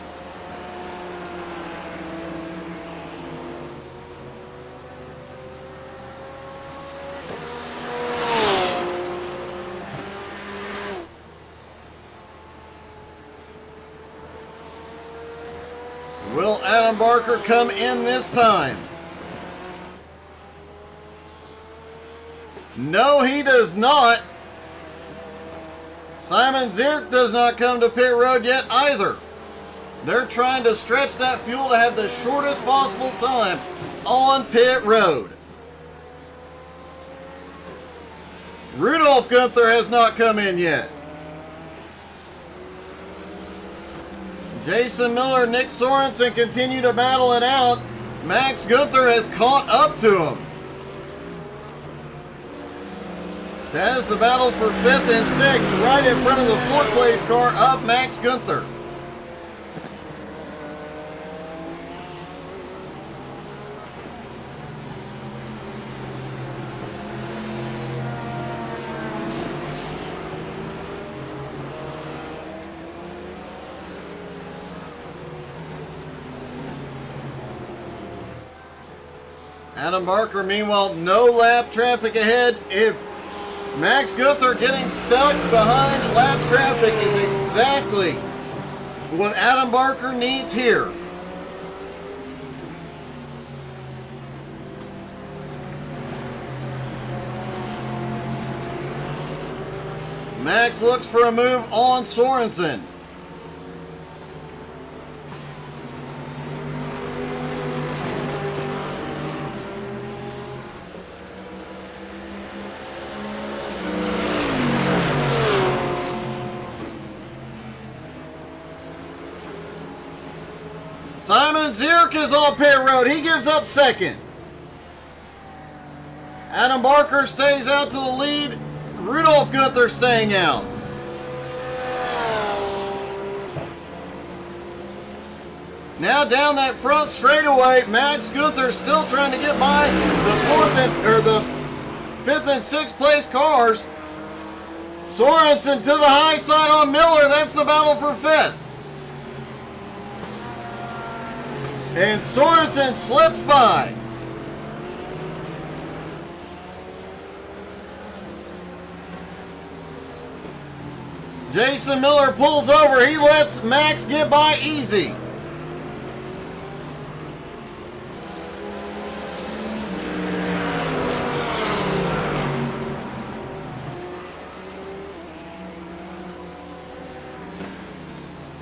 Will Adam Barker come in this time? No, he does not. Simon Zierk does not come to pit road yet either. They're trying to stretch that fuel to have the shortest possible time on pit road. Rudolph Gunther has not come in yet. Jason Miller, Nick Sorensen continue to battle it out. Max Gunther has caught up to him. That is the battle for 5th and 6th, right in front of the 4th place car of Max Gunther. Adam Barker, meanwhile, no lap traffic ahead. If Max Gunther getting stuck behind lap traffic is exactly what Adam Barker needs here. Max looks for a move on Sorensen. Simon Zierk is on pit road. He gives up second. Adam Barker stays out to the lead. Rudolph Gunther staying out. Now down that front straightaway, Max Gunther still trying to get by the 5th and 6th place cars. Sorensen to the high side on Miller. That's the battle for 5th. And Sorensen slips by. Jason Miller pulls over. He lets Max get by easy.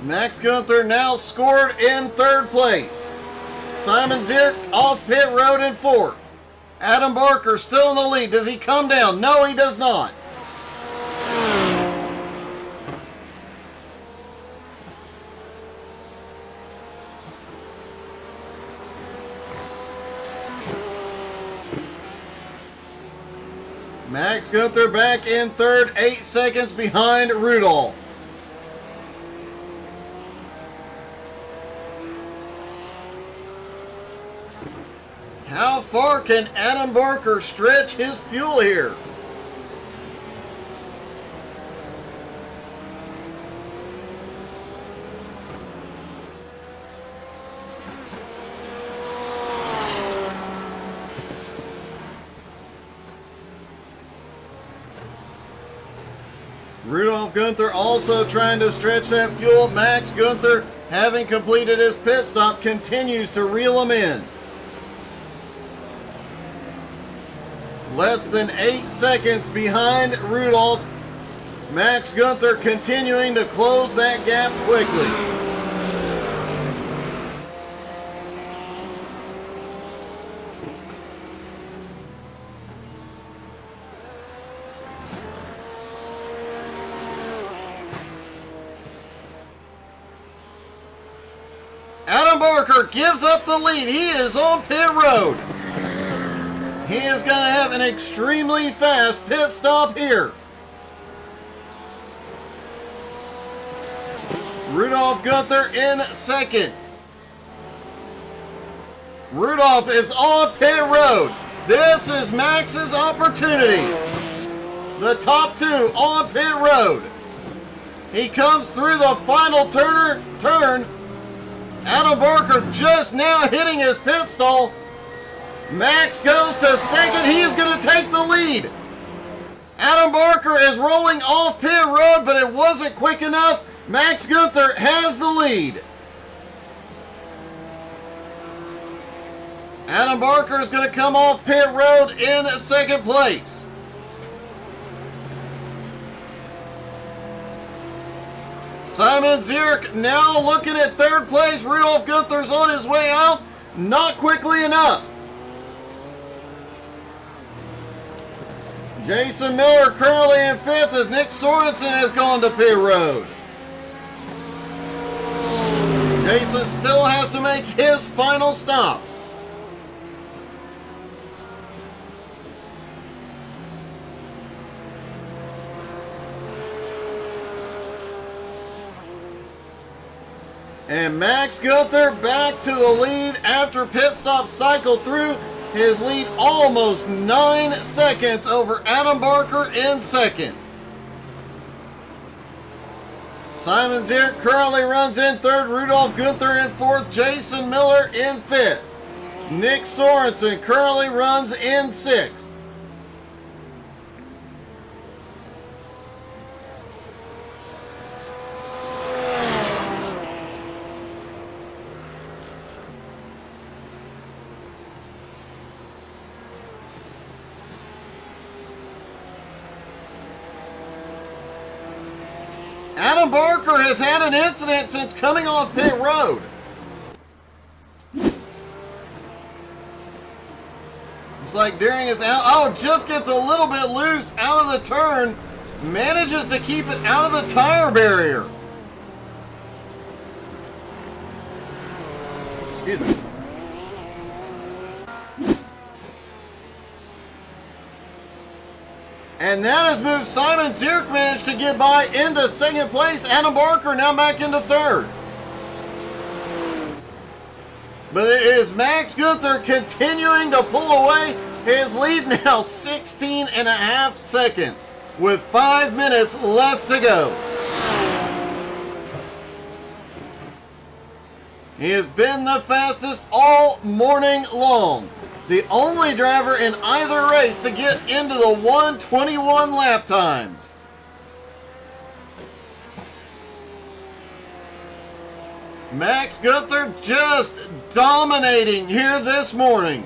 Max Gunther now scored in 3rd place. Simon Zierk off pit road in 4th. Adam Barker still in the lead. Does he come down? No, he does not. Max Gunther back in 3rd, 8 seconds behind Rudolph. How far can Adam Barker stretch his fuel here? Rudolph Gunther also trying to stretch that fuel. Max Gunther, having completed his pit stop, continues to reel him in. Less than 8 seconds behind Rudolph. Max Gunther continuing to close that gap quickly. Adam Barker gives up the lead. He is on pit road. He is going to have an extremely fast pit stop here. Rudolph Gunther in second. Rudolph is on pit road. This is Max's opportunity. The top two on pit road. He comes through the final turn. Adam Barker just now hitting his pit stall. Max goes to second. He is going to take the lead. Adam Barker is rolling off pit road, but it wasn't quick enough. Max Gunther has the lead. Adam Barker is going to come off pit road in second place. Simon Zierk now looking at third place. Rudolph Gunther's on his way out. Not quickly enough. Jason Miller currently in fifth as Nick Sorensen has gone to pit road. Jason still has to make his final stop. And Max Gunther back to the lead after pit stop cycled through. His lead almost 9 seconds over Adam Barker in second. Simon Zierk currently runs in third. Rudolph Gunther in fourth. Jason Miller in fifth. Nick Sorensen currently runs in sixth. Adam Barker has had an incident since coming off pit road. It's like during his just gets a little bit loose out of the turn, manages to keep it out of the tire barrier. Excuse me. And that has moved Simon Zierk, managed to get by into second place. Adam Barker now back into third. But it is Max Gunther continuing to pull away. His lead now 16.5 seconds with 5 minutes left to go. He has been the fastest all morning long. The only driver in either race to get into the 1:21 lap times. Max Gunther just dominating here this morning.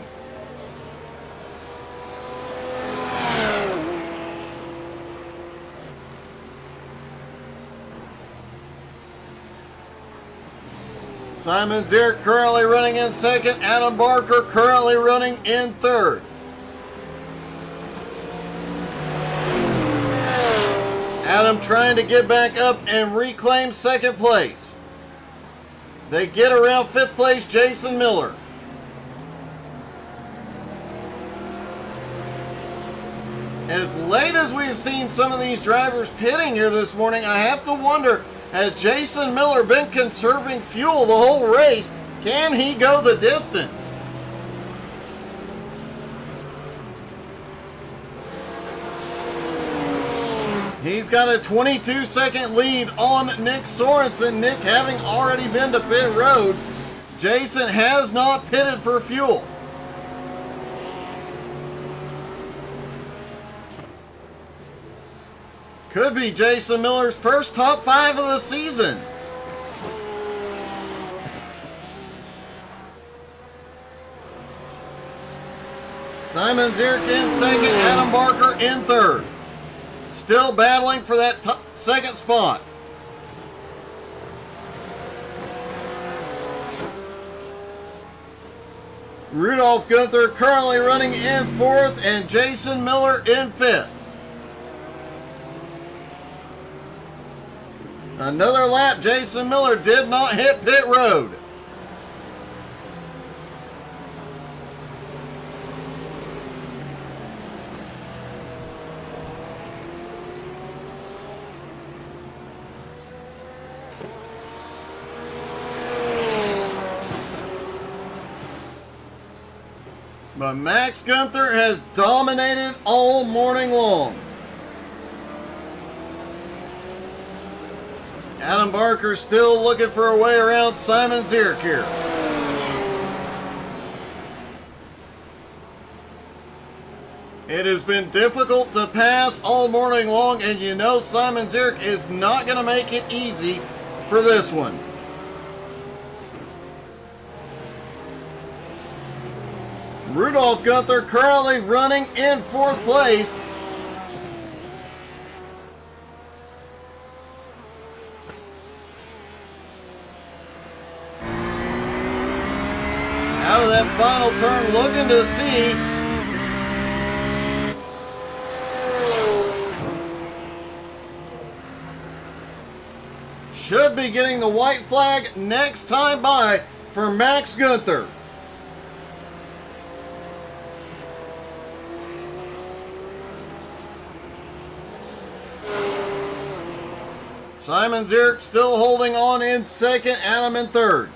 Simon Zierk currently running in second. Adam Barker currently running in third. Adam trying to get back up and reclaim second place. They get around fifth place, Jason Miller. As late as we've seen some of these drivers pitting here this morning, I have to wonder, has Jason Miller been conserving fuel the whole race? Can he go the distance? He's got a 22-second lead on Nick Sorensen. Nick having already been to pit road. Jason has not pitted for fuel. Could be Jason Miller's first top 5 of the season. Simon Zierk in second, Adam Barker in third. Still battling for that second spot. Rudolph Gunther currently running in fourth and Jason Miller in fifth. Another lap, Jason Miller did not hit pit road. But Max Gunther has dominated all morning long. Adam Barker still looking for a way around Simon Zierk here. It has been difficult to pass all morning long, and you know Simon Zierk is not going to make it easy for this one. Rudolph Gunther currently running in fourth place. Out of that final turn, looking to see should be getting the white flag next time by for Max Gunther. Simon Zierk still holding on in second, Adam in third.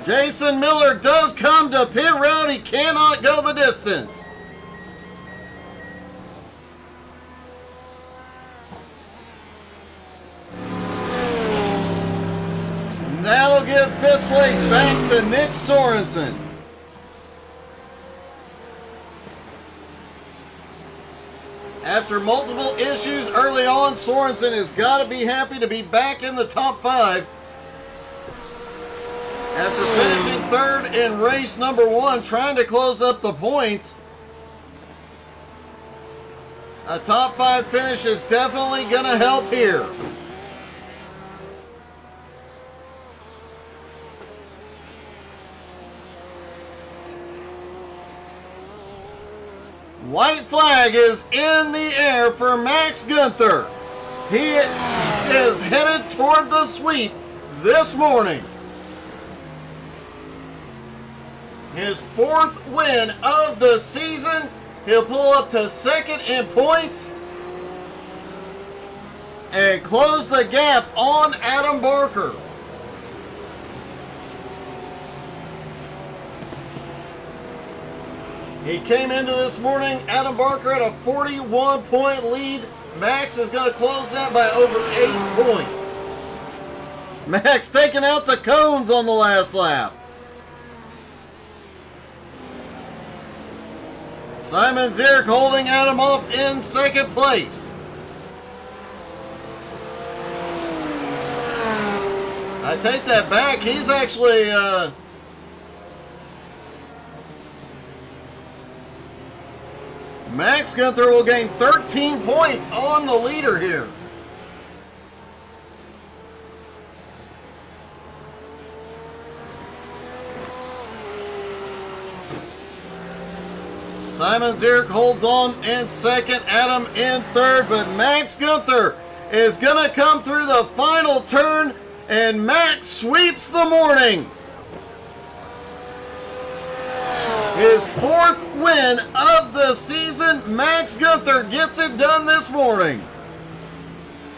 Jason Miller does come to pit road. He cannot go the distance. And that'll give fifth place back to Nick Sorensen. After multiple issues early on, Sorensen has got to be happy to be back in the top 5. After finishing third in race number 1, trying to close up the points, a top 5 finish is definitely going to help here. White flag is in the air for Max Gunther. He is headed toward the sweep this morning. His 4th win of the season. He'll pull up to second in points and close the gap on Adam Barker. He came into this morning, Adam Barker at a 41-point lead. Max is going to close that by over 8 points. Max taking out the cones on the last lap. Simon Zierk holding Adam off in second place. I take that back. He's actually Max Gunther will gain 13 points on the leader here. Simon Zierk holds on in second, Adam in third, but Max Gunther is going to come through the final turn, and Max sweeps the morning. His 4th win of the season. Max Gunther gets it done this morning.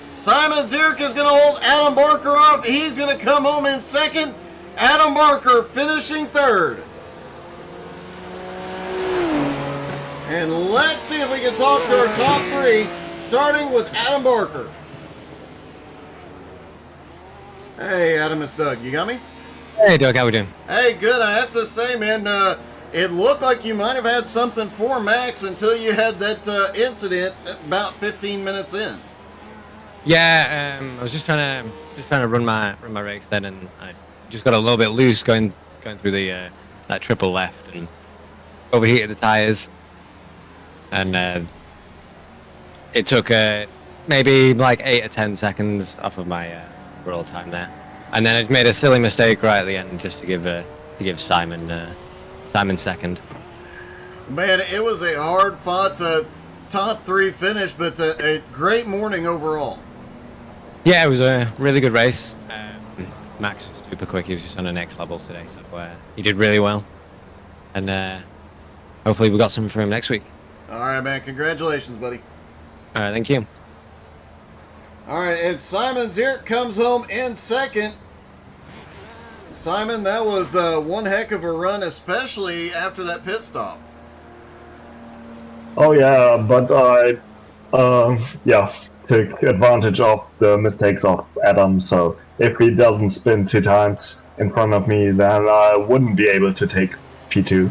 Simon Zierk is going to hold Adam Barker off. He's going to come home in second. Adam Barker finishing third. And let's see if we can talk to our top three, starting with Adam Barker. Hey, Adam, it's Doug. You got me? Hey, Doug, how we doing? Hey, good. I have to say, man, it looked like you might have had something for Max until you had that incident about 15 minutes in. Yeah, I was just trying to run my race then, and I just got a little bit loose going through the that triple left and overheated the tires, and it took maybe like 8 or 10 seconds off of my roll time there, and then I made a silly mistake right at the end just to give Simon second. Man, it was a hard-fought top three finish, but a great morning overall. Yeah, it was a really good race. Max was super quick. He was just on the next level today, so he did really well. And hopefully we got something for him next week. All right, man. Congratulations, buddy. All right, thank you. All right, and Simon Ziert comes home in second. Simon, that was one heck of a run, especially after that pit stop. Oh yeah, but I took advantage of the mistakes of Adam, so if he doesn't spin 2 times in front of me, then I wouldn't be able to take P2.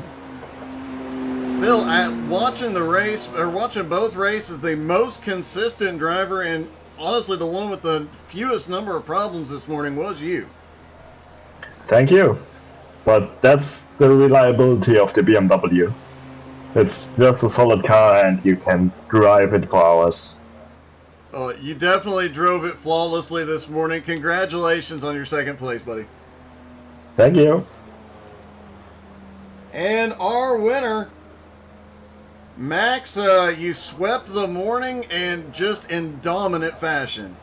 Still, watching the race, or watching both races, the most consistent driver and honestly the one with the fewest number of problems this morning was you. Thank you. But that's the reliability of the BMW. It's just a solid car and you can drive it for hours. Oh, you definitely drove it flawlessly this morning. Congratulations on your second place, buddy. Thank you. And our winner, Max, you swept the morning and just in dominant fashion.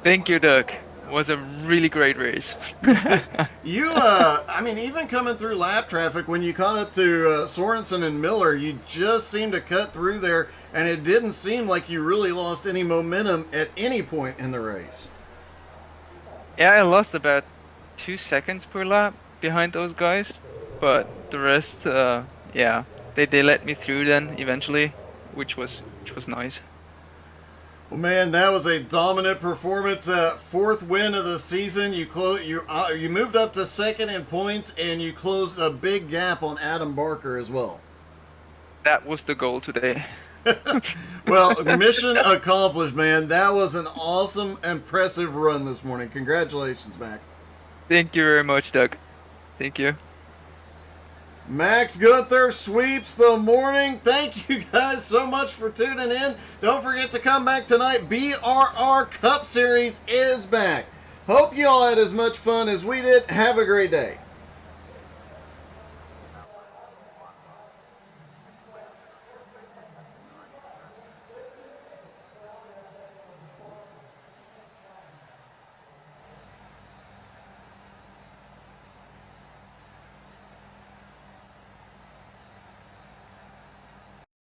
Thank you, Doug. It was a really great race. You, I mean, even coming through lap traffic, when you caught up to Sorensen and Miller, you just seemed to cut through there, and it didn't seem like you really lost any momentum at any point in the race. Yeah, I lost about 2 seconds per lap behind those guys, but the rest, yeah, they let me through then eventually, which was nice. Well, man, that was a dominant performance. 4th win of the season. You moved up to second in points, and you closed a big gap on Adam Barker as well. That was the goal today. Well, mission accomplished, man. That was an awesome, impressive run this morning. Congratulations, Max. Thank you very much, Doug. Thank you. Max Gunther sweeps the morning. Thank you guys so much for tuning in. Don't forget to come back tonight. BRR Cup Series is back. Hope you all had as much fun as we did. Have a great day.